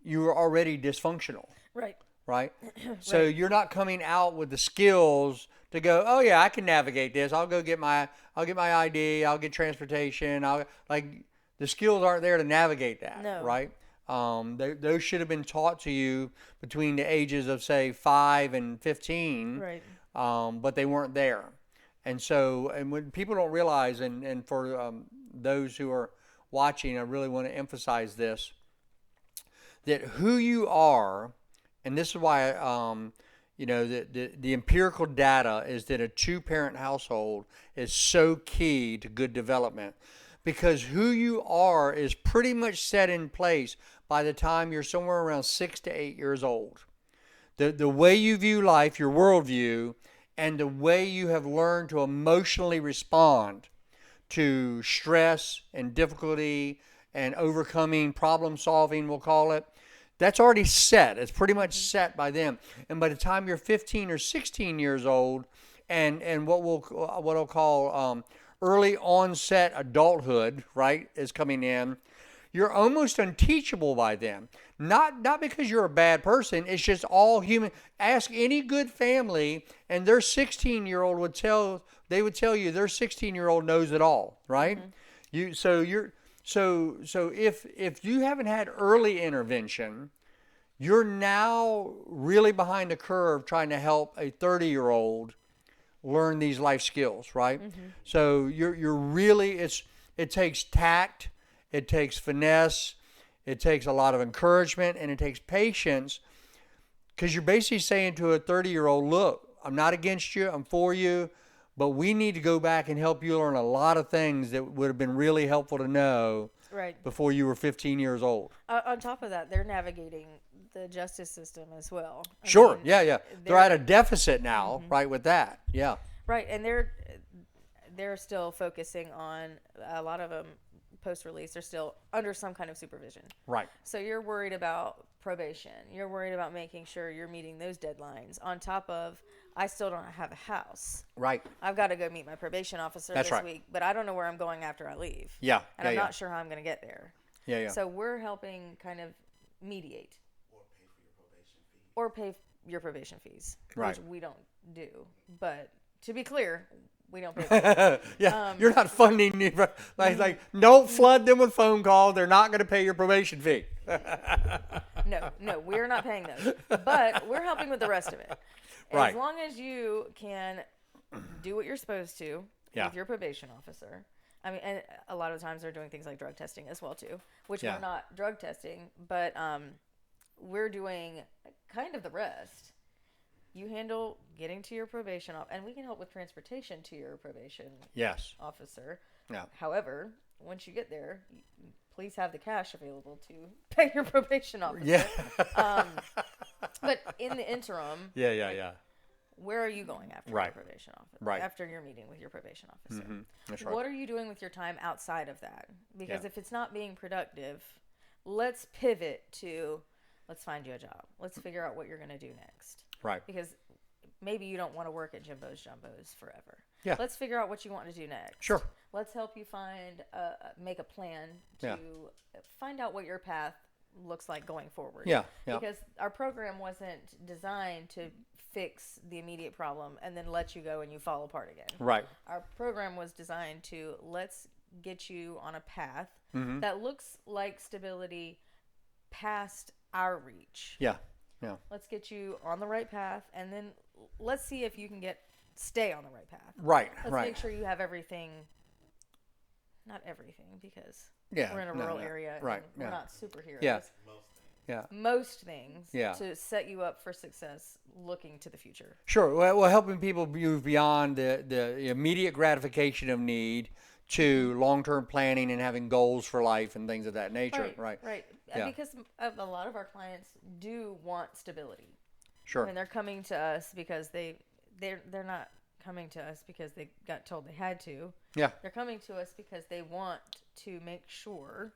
were already dysfunctional. Right. Right. So you're not coming out with the skills to go, oh yeah, I can navigate this. I'll get my ID. I'll get transportation. The skills aren't there to navigate that. No. Right. Those should have been taught to you between the ages of say 5 and 15. Right. But they weren't there. And so, and when people don't realize, and for those who are watching, I really want to emphasize this, that who you are, and this is why, the empirical data is that a two-parent household is so key to good development, because who you are is pretty much set in place by the time you're somewhere around 6 to 8 years old. The way you view life, your worldview, and the way you have learned to emotionally respond to stress and difficulty and overcoming problem solving, we'll call it, that's already set. It's pretty much set by them. And by the time you're 15 or 16 years old, and what I'll call early onset adulthood, right, is coming in, you're almost unteachable by them. Not because you're a bad person. It's just all human. Ask any good family, and their 16-year-old would tell you their 16-year-old knows it all, right? So if you haven't had early intervention, you're now really behind the curve trying to help a 30-year-old learn these life skills, right? So you're really it takes tact, it takes finesse, it takes a lot of encouragement, and it takes patience, because you're basically saying to a 30-year-old, look, I'm not against you, I'm for you, but we need to go back and help you learn a lot of things that would have been really helpful to know Right. before you were 15 years old. On top of that, they're navigating the justice system as well. I Sure, mean, yeah. They're at a deficit now, right, with that. Yeah. Right, and they're still focusing on, a lot of them post-release are still under some kind of supervision. Right. So you're worried about probation. You're worried about making sure you're meeting those deadlines. On top of, I still don't have a house. Right. I've got to go meet my probation officer That's this right. week, but I don't know where I'm going after I leave. Yeah. And I'm not sure how I'm going to get there. Yeah. So we're helping kind of mediate Or pay for your probation or fee. pay your probation fees, Right. which we don't do. But to be clear, we don't pay. Yeah, you're not funding like don't flood them with phone calls. They're not going to pay your probation fee. No, we're not paying those. But we're helping with the rest of it. Right. As long as you can do what you're supposed to Yeah. with your probation officer. I mean, and a lot of times they're doing things like drug testing as well too, which Yeah. we're not drug testing, but we're doing kind of the rest. You handle getting to your probation and we can help with transportation to your probation Yes. officer. Yeah. However, once you get there, please have the cash available to pay your probation officer. Yeah. But in the interim, Yeah. where are you going after Right. your probation officer? Right. After your meeting with your probation officer. That's right. What are you doing with your time outside of that? Because Yeah. if it's not being productive, let's pivot to, let's find you a job. Let's figure out what you're going to do next. Right. Because maybe you don't want to work at Jimbo's Jumbos forever. Yeah. Let's figure out what you want to do next. Sure. Let's help you make a plan to Yeah. find out what your path looks like going forward. Yeah, yeah. Because our program wasn't designed to fix the immediate problem and then let you go and you fall apart again. Right. Our program was designed to let's get you on a path Mm-hmm. that looks like stability past our reach. Yeah, yeah. Let's get you on the right path, and then let's see if you can stay on the right path. Right, Let's right. make sure you have everything. Not everything, because Yeah, we're in a no, rural no. area. Right, And we're yeah. not superheroes. Yeah. Most things. Yeah. Most things Yeah. to set you up for success looking to the future. Sure. Well, helping people move beyond the immediate gratification of need to long-term planning and having goals for life and things of that nature. Right. Right. Yeah. Because a lot of our clients do want stability. Sure. And they're coming to us because they're not coming to us because they got told they had to. Yeah. They're coming to us because they want to make sure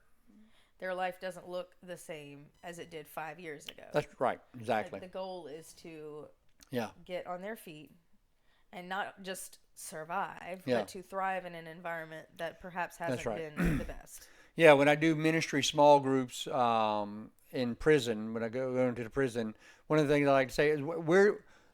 their life doesn't look the same as it did 5 years ago. That's right. Exactly. Like the goal is to Yeah. get on their feet and not just survive, Yeah. but to thrive in an environment that perhaps hasn't right. been the best. Yeah. When I do ministry small groups in prison, when I go into the prison, one of the things I like to say is,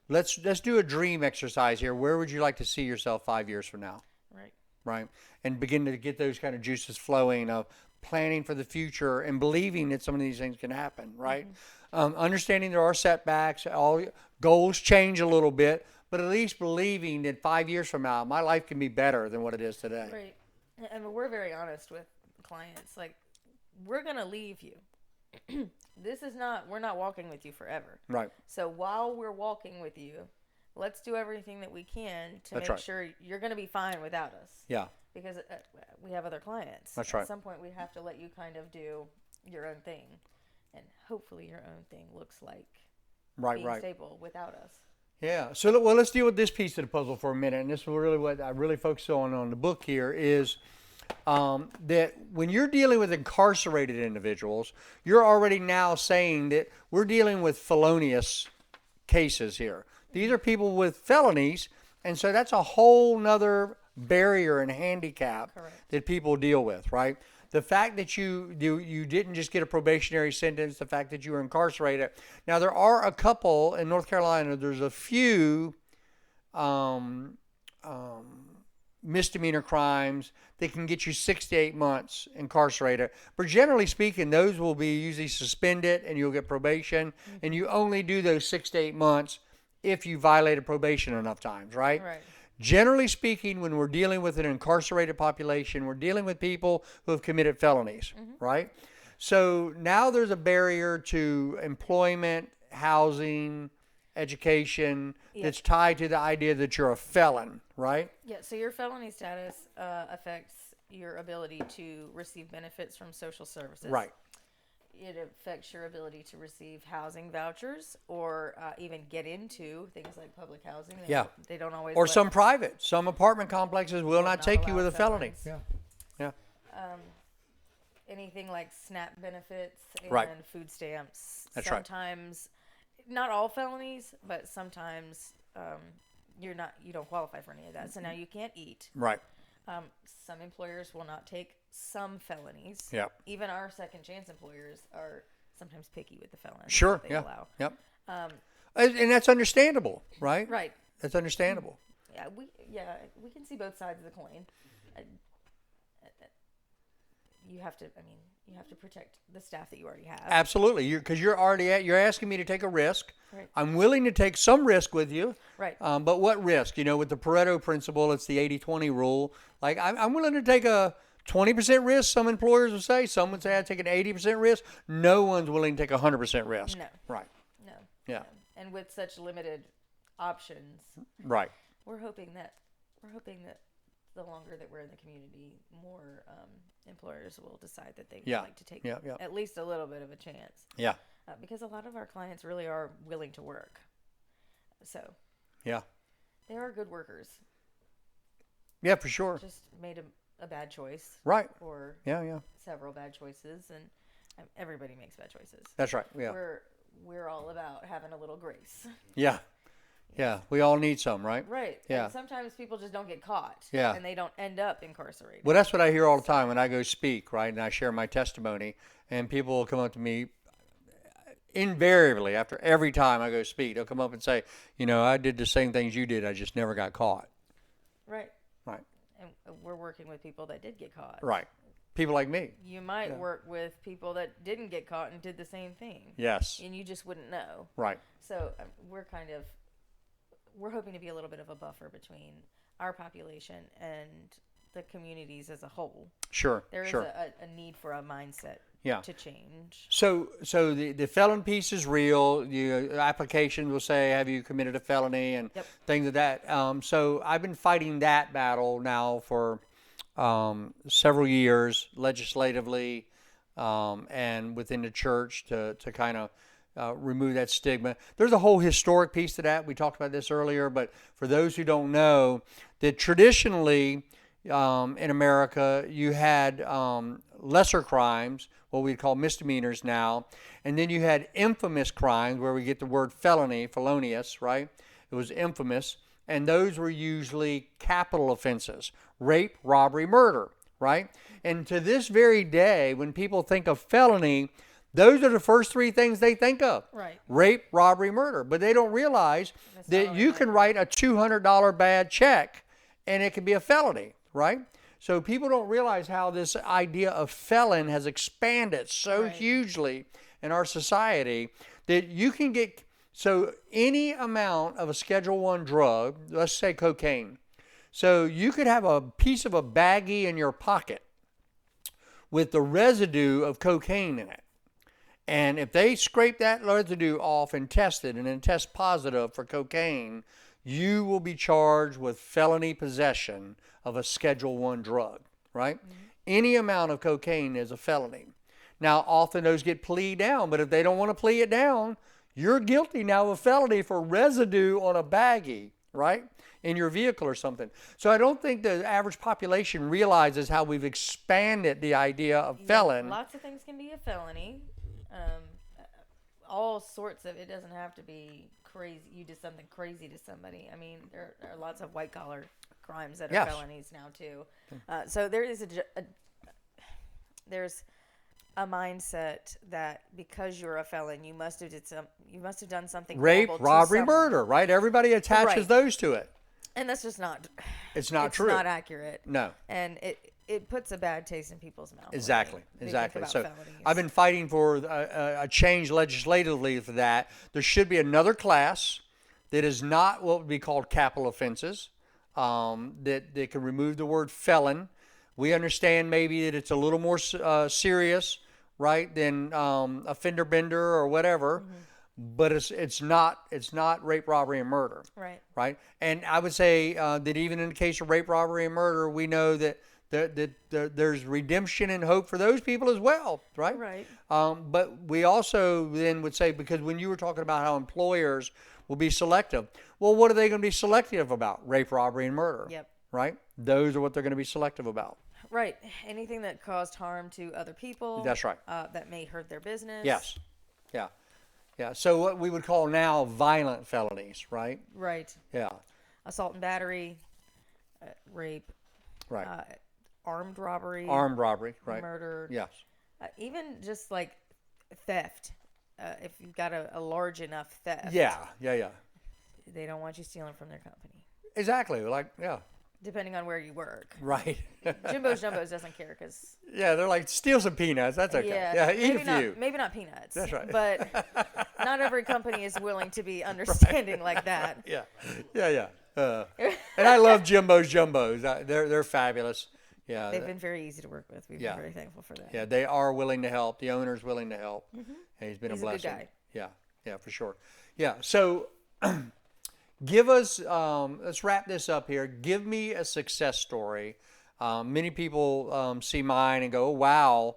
let's do a dream exercise here. Where would you like to see yourself 5 years from now? Right. Right. And begin to get those kind of juices flowing of planning for the future and believing that some of these things can happen. Right. Understanding there are setbacks. All goals change a little bit, but at least believing that 5 years from now, my life can be better than what it is today. Right. And we're very honest with clients. Like, we're going to leave you. We're not walking with you forever. Right. So while we're walking with you, let's do everything that we can to That's make right. sure you're going to be fine without us. Yeah. Because we have other clients. That's right. At some point, we have to let you kind of do your own thing. And hopefully your own thing looks like Right. being Right. stable without us. Yeah. So, well, let's deal with this piece of the puzzle for a minute. And this is really what I really focus on the book here is that when you're dealing with incarcerated individuals, you're already now saying that we're dealing with felonious cases here. These are people with felonies. And so that's a whole nother barrier and handicap Correct. that people deal with, right? The fact that you didn't just get a probationary sentence, the fact that you were incarcerated. Now, there are a couple in North Carolina, there's a few misdemeanor crimes that can get you 6 to 8 months incarcerated. But generally speaking, those will be usually suspended and you'll get probation. And you only do those 6 to 8 months if you violated probation enough times, right? Right. Generally speaking, when we're dealing with an incarcerated population, we're dealing with people who have committed felonies, right? So now there's a barrier to employment, housing, education that's tied to the idea that you're a felon, right? Yeah, so your felony status affects your ability to receive benefits from social services. Right. It affects your ability to receive housing vouchers or even get into things like public housing. They don't always. Or some apartment complexes will not take you allow with a felony. felons. Yeah. Anything like SNAP benefits and Right. food stamps. That's right. Sometimes, not all felonies, but sometimes you don't qualify for any of that. So now you can't eat. Right. Some employers will not take some felonies. Yeah. Even our second chance employers are sometimes picky with the felons. Sure. that they Yeah. allow. Yep. And that's understandable, right? Right. That's understandable. Yeah, we can see both sides of the coin. You have to protect the staff that you already have. Absolutely. Because you're asking me to take a risk. Right. I'm willing to take some risk with you. Right. But what risk? With the Pareto principle, it's the 80-20 rule. Like I'm willing to take a 20% risk, some employers would say. Some would say I'd take an 80% risk. No one's willing to take a 100% risk. No. Right. No. Yeah. No. And with such limited options, Right. we're hoping that the longer that we're in the community, more employers will decide that they would like to take at least a little bit of a chance. Yeah. Because a lot of our clients really are willing to work. So Yeah. they are good workers. Yeah, for sure. Just made a bad choice. Right. Or Yeah. several bad choices, and everybody makes bad choices. That's right. Yeah. We're all about having a little grace. Yeah. Yeah, we all need some, right? Right. Yeah. And sometimes people just don't get caught. Yeah. And they don't end up incarcerated. Well, that's what I hear all the time when I go speak, right? And I share my testimony, and people will come up to me invariably after every time I go speak. They'll come up and say, I did the same things you did. I just never got caught. Right. Right. And we're working with people that did get caught. Right. People like me. You might work with people that didn't get caught and did the same thing. Yes. And you just wouldn't know. Right. So we're hoping to be a little bit of a buffer between our population and the communities as a whole. Sure. There is sure. a need for a mindset to change. So the felon piece is real. Your application will say, have you committed a felony, and things of that. So I've been fighting that battle now for several years, legislatively and within the church, to kind of remove that stigma. There's a whole historic piece to that. We talked about this earlier, but for those who don't know, that traditionally in America, you had lesser crimes, what we call misdemeanors now, and then you had infamous crimes, where we get the word felony, felonious, right? It was infamous, and those were usually capital offenses: rape, robbery, murder, right? And to this very day, when people think of felony, those are the first three things they think of. Right. Rape, robbery, murder. But they don't realize that you can write a $200 bad check and it can be a felony, right? So people don't realize how this idea of felon has expanded so hugely in our society that you can get, so any amount of a Schedule I drug, let's say cocaine. So you could have a piece of a baggie in your pocket with the residue of cocaine in it. And if they scrape that residue off and test it, and then test positive for cocaine, you will be charged with felony possession of a Schedule I drug, right? Mm-hmm. Any amount of cocaine is a felony. Now, often those get plead down, but if they don't want to plea it down, you're guilty now of a felony for residue on a baggie, right, in your vehicle or something. So I don't think the average population realizes how we've expanded the idea of felon. Lots of things can be a felony. All sorts of, it doesn't have to be crazy. You did something crazy to somebody. I mean, there are lots of white collar crimes that are felonies now too. So there is there's a mindset that because you're a felon, you must have done something. Rape, robbery, murder, right? Everybody attaches those to it. And that's just not. It's not true. It's not accurate. No. And it puts a bad taste in people's mouths. Exactly. So felonies. I've been fighting for a change legislatively for that. There should be another class that is not what would be called capital offenses, that can remove the word felon. We understand maybe that it's a little more serious, right, than a fender bender or whatever. Mm-hmm. But it's not rape, robbery, and murder. Right. And I would say that even in the case of rape, robbery, and murder, we know that there's redemption and hope for those people as well, right? Right. But we also then would say, because when you were talking about how employers will be selective, well, what are they going to be selective about? Rape, robbery, and murder. Yep. Right? Those are what they're going to be selective about. Right. Anything that caused harm to other people. That's right. That may hurt their business. Yes. Yeah. Yeah. So what we would call now violent felonies, right? Right. Yeah. Assault and battery, rape. Right. Armed robbery. Right. Murder. Yes. Even just like theft. If you've got a large enough theft. Yeah. They don't want you stealing from their company. Exactly. Like, yeah. Depending on where you work. Right. Jimbo's Jumbos doesn't care because. Yeah, they're like, steal some peanuts. That's okay. Yeah, eat a few. Maybe not peanuts. That's right. But not every company is willing to be understanding like that. Yeah. And I love Jimbo's Jumbos. They're fabulous. Yeah. They've been very easy to work with. We've been very thankful for that. Yeah, they are willing to help. The owner's willing to help. Mm-hmm. And he's been a blessing. Good guy. Yeah, for sure. Yeah, so give us, let's wrap this up here. Give me a success story. Many people see mine and go, oh, wow,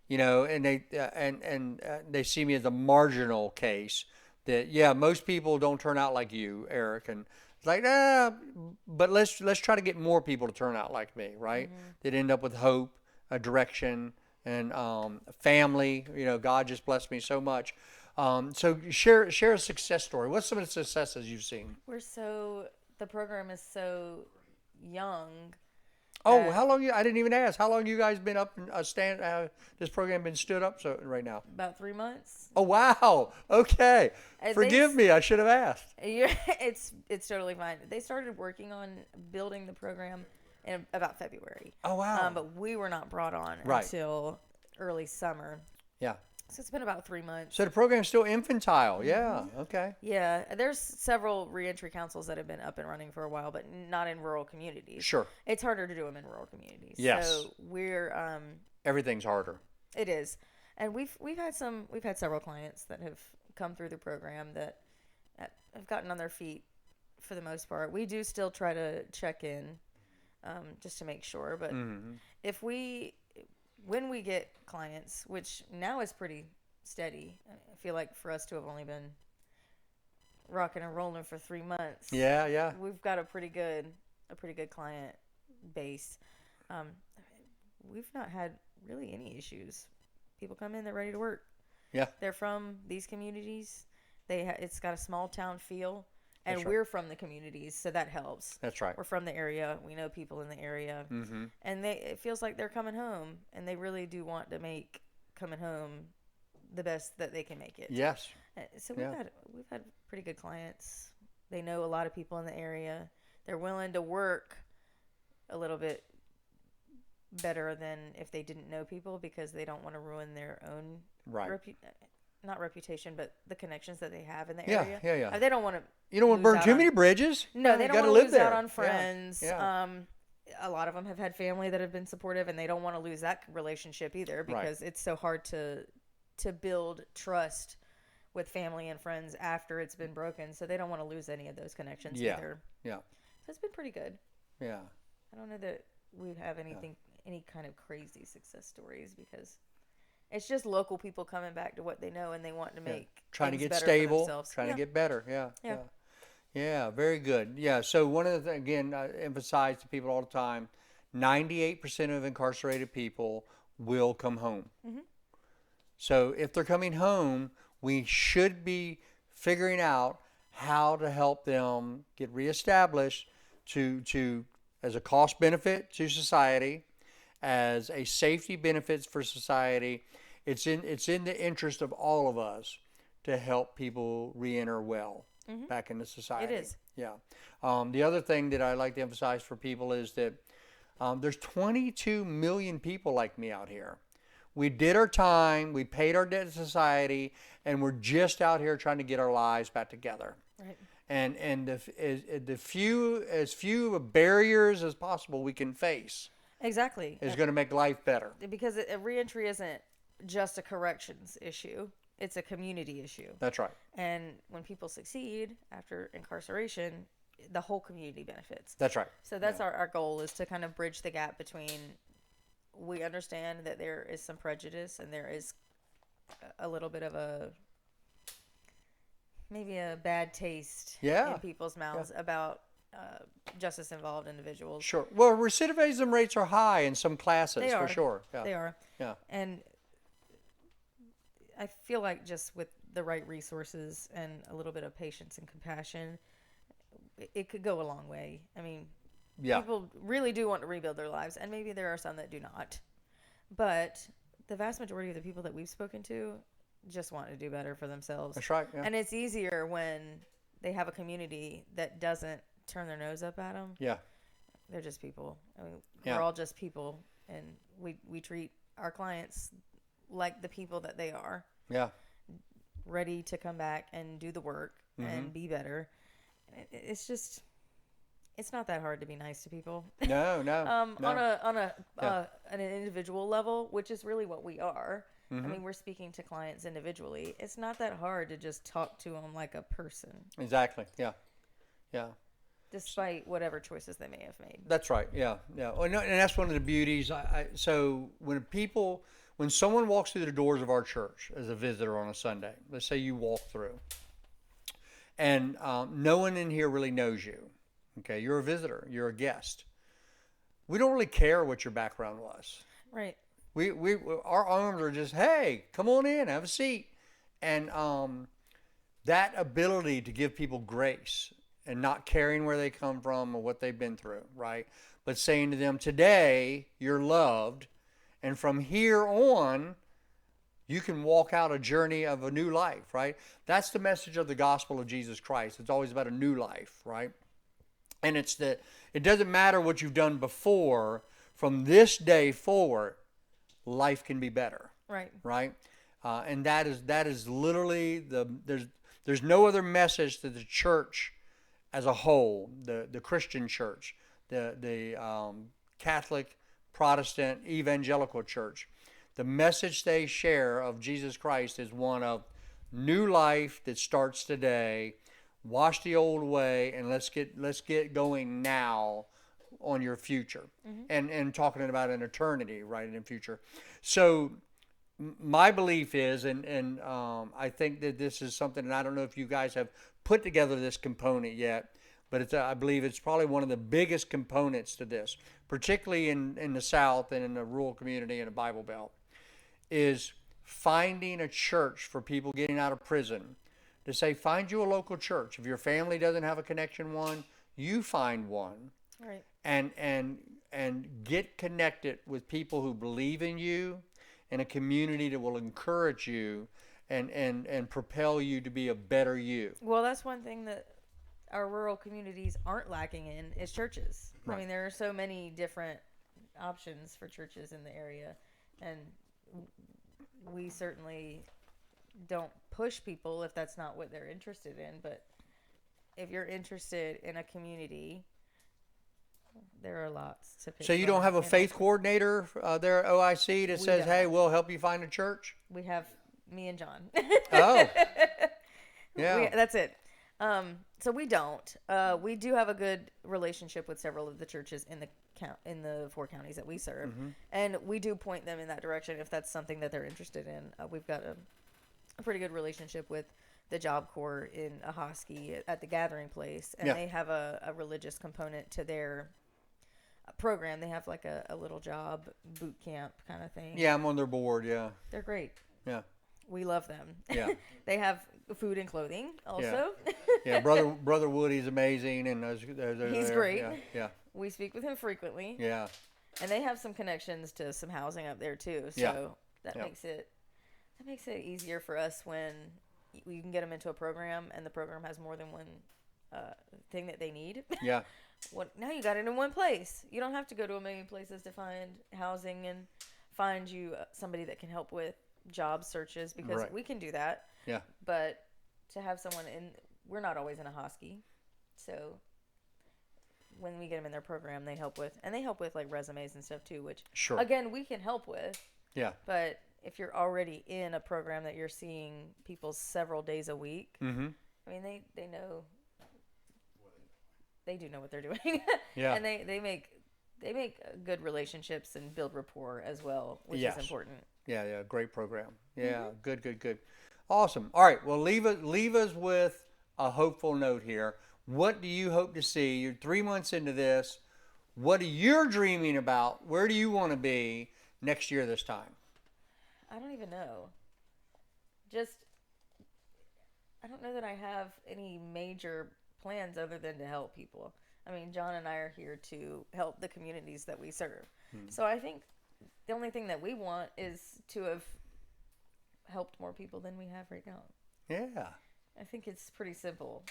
and they see me as a marginal case. That most people don't turn out like you, Eric, and it's like, but let's try to get more people to turn out like me, right? Mm-hmm. That end up with hope, a direction, and family. God just blessed me so much. So share a success story. What's some of the successes you've seen? The program is so young. Oh, how long I didn't even ask. How long you guys been up and this program been stood up right now? About 3 months. Oh, wow. Okay. Forgive me. I should have asked. Yeah, it's totally fine. They started working on building the program in about February. Oh, wow. But we were not brought on Right. until early summer. Yeah. So it's been about 3 months. So the program's still infantile. Yeah. Okay. Yeah, there's several reentry councils that have been up and running for a while, but not in rural communities. Sure. It's harder to do them in rural communities. Yes. So we're Everything's harder. it is, and we've had several clients that have come through the program that have gotten on their feet for the most part. We do still try to check in, just to make sure, but when we get clients, which now is pretty steady, I feel like for us to have only been rocking and rolling for 3 months, Yeah. Yeah. we've got a pretty good client base. We've not had really any issues. People come in, they're ready to work. Yeah. They're from these communities. It's got a small town feel, and That's right. we're from the communities, so that helps. That's right. We're from the area. We know people in the area, and it feels like they're coming home, and they really do want to make coming home the best that they can make it. Yes. So Yeah. we've had pretty good clients. They know a lot of people in the area. They're willing to work a little bit better than if they didn't know people, because they don't want to ruin their own Right. not reputation, but the connections that they have in the Yeah. area. Yeah. Yeah. They don't want to. You don't want to lose burn out too on- many bridges. No, they You don't gotta want to live lose there. out on Yeah. friends. Yeah. A lot of them have had family that have been supportive, and they don't want to lose that relationship either, because it's so hard to build trust with family and friends after it's been broken. So they don't want to lose any of those connections Yeah. either. Yeah. So it's been pretty good. Yeah. I don't know that we have any kind of crazy success stories, because it's just local people coming back to what they know, and they want to make Trying to things get better for stable, themselves. trying Yeah. to get better. Yeah. Yeah. Yeah. Yeah, very good. Yeah, so one of the again, I emphasize to people all the time, 98% of incarcerated people will come home. So if they're coming home, we should be figuring out how to help them get reestablished to as a cost benefit to society, as a safety benefits for society. It's in the interest of all of us to help people reenter well back into society. It is. Yeah. The other thing that I like to emphasize for people is that there's 22 million people like me out here. We did our time, we paid our debt to society, and we're just out here trying to get our lives back together. Right. And as few barriers as possible we can face Exactly. is going to make life better. Because a reentry isn't just a corrections issue. It's a community issue. That's right. And when people succeed after incarceration, the whole community benefits. That's right. So that's our goal, is to kind of bridge the gap between, we understand that there is some prejudice, and there is a little bit of maybe a bad taste Yeah. in people's mouths about justice involved individuals. Sure. Well, recidivism rates are high in some classes They for are. sure. Yeah. They are. Yeah. And I feel like just with the right resources and a little bit of patience and compassion, it could go a long way. I mean, Yeah. people really do want to rebuild their lives, and maybe there are some that do not. But the vast majority of the people that we've spoken to just want to do better for themselves. That's right. Yeah. And it's easier when they have a community that doesn't turn their nose up at them. Yeah. They're just people. I mean, Yeah. we're all just people, and we treat our clients like the people that they are, Yeah. ready to come back and do the work and be better. It's just, it's not that hard to be nice to people. No. No. On Yeah. an individual level, which is really what we are. I mean, we're speaking to clients individually. It's not that hard to just talk to them like a person, Exactly. Yeah. Yeah. despite whatever choices they may have made. That's right. Yeah. Yeah. Well, no, and that's one of the beauties. So when someone walks through the doors of our church as a visitor on a Sunday, let's say you walk through, and no one in here really knows you. Okay, you're a visitor. You're a guest. We don't really care what your background was. Right. Our arms are just, hey, come on in, have a seat. And that ability to give people grace and not caring where they come from or what they've been through, right? But saying to them, today you're loved, and from here on, you can walk out a journey of a new life, right? That's the message of the gospel of Jesus Christ. It's always about a new life, right? And it's that it doesn't matter what you've done before. From this day forward, life can be better, Right. right? And that is literally there's no other message to the church as a whole, the Christian church, the Catholic, Protestant, evangelical church. The message they share of Jesus Christ is one of new life that starts today. Wash the old way, and let's get going now on your future, and talking about an eternity, right, in the future. So my belief is, and I think that this is something, and I don't know if you guys have put together this component yet, but I believe it's probably one of the biggest components to this, particularly in the South and in the rural community and the Bible Belt, is finding a church for people getting out of prison. To say, find you a local church. If your family doesn't have a connection one, you find one. Right. And get connected with people who believe in you, and a community that will encourage you and propel you to be a better you. Well, that's one thing that our rural communities aren't lacking in is churches. Right. I mean, there are so many different options for churches in the area, and we certainly don't push people if that's not what they're interested in. But if you're interested in a community, there are lots to pick So you from. don't have a And faith coordinator there at OIC that says, don't. hey, we'll help you find a church? We have me and John. Oh. Yeah. That's it. So we don't. We do have a good relationship with several of the churches in the 4 counties that we serve, and we do point them in that direction if that's something that they're interested in. We've got a pretty good relationship with the Job Corps in Ahoskie at the Gathering Place, and they have a religious component to their program. They have like a little job boot camp kind of thing. Yeah, I'm on their board. Yeah. They're great. Yeah. We love them. Yeah. They have food and clothing also. Yeah. Brother Woody's amazing, and He's there. great. Yeah. We speak with him frequently. Yeah. And they have some connections to some housing up there too. So Yeah. that Yeah. makes it easier for us when you can get them into a program and the program has more than one thing that they need. Yeah. Now you got it in one place. You don't have to go to a million places to find housing and find you somebody that can help with job searches, because Right. we can do that. Yeah. But to have someone we're not always in Ahoskie. So when we get them in their program, they help with like resumes and stuff too, which Sure. again, we can help with. Yeah. But if you're already in a program that you're seeing people several days a week, Mm-hmm. I mean, they know, they do know what they're doing. Yeah. And they make good relationships and build rapport as well, which Yes. is important. Yeah. Great program. Yeah. Good. Awesome. All right. Well, leave us with a hopeful note here. What do you hope to see? You're 3 months into this. What are you dreaming about? Where do you want to be next year this time? I don't even know. I don't know that I have any major plans other than to help people. I mean, John and I are here to help the communities that we serve. So I think the only thing that we want is to have helped more people than we have right now. Yeah. I think it's pretty simple.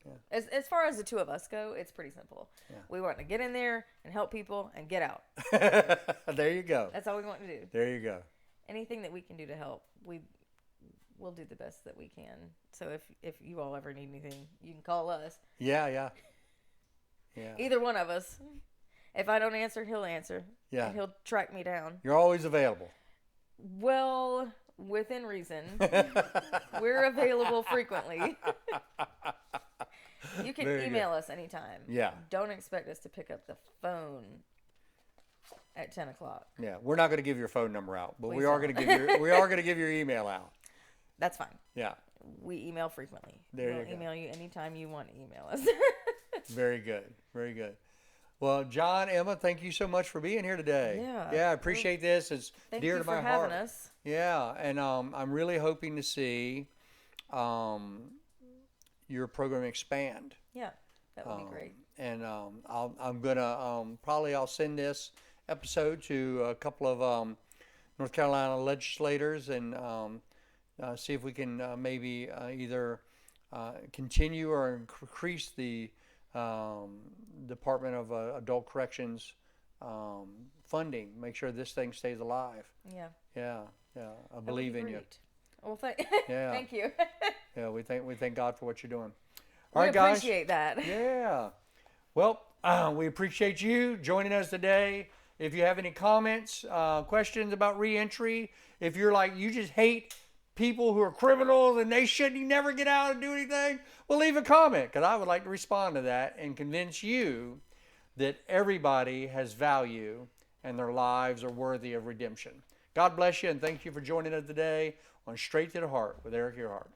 Yeah. As far as the two of us go, it's pretty simple. Yeah. We want to get in there and help people and get out. There you go. That's all we want to do. There you go. Anything that we can do to help, we'll do the best that we can. So if you all ever need anything, you can call us. Yeah. Either one of us. If I don't answer, he'll answer. Yeah. And he'll track me down. You're always available. Well, within reason. We're available frequently. You can Very email us anytime. Yeah. Don't expect us to pick up the phone at 10 o'clock. Yeah. We're not going to give your phone number out, but Please we are don't. going to give your email out. That's fine. Yeah. We email frequently. There you We'll go. email you anytime you want to email us. Very good. Well, John, Emma, thank you so much for being here today. Yeah. Yeah, I appreciate this. It's Thank dear you to for my having heart. us. Yeah, and I'm really hoping to see um, your program expand. Yeah, that would be great. And I'm gonna probably I'll send this episode to a couple of North Carolina legislators and see if we can maybe either continue or increase the Department of Adult Corrections funding. Make sure this thing stays alive. Yeah. Yeah, yeah. I That would believe be in you. great. Well, Yeah. thank you. Yeah, we thank God for what you're doing. We All right, guys. appreciate that. Yeah. Well, we appreciate you joining us today. If you have any comments, questions about reentry, if you're like, you just hate people who are criminals and they shouldn't never get out and do anything, well, leave a comment because I would like to respond to that and convince you that everybody has value and their lives are worthy of redemption. God bless you and thank you for joining us today on Straight to the Heart with Eric Earhart.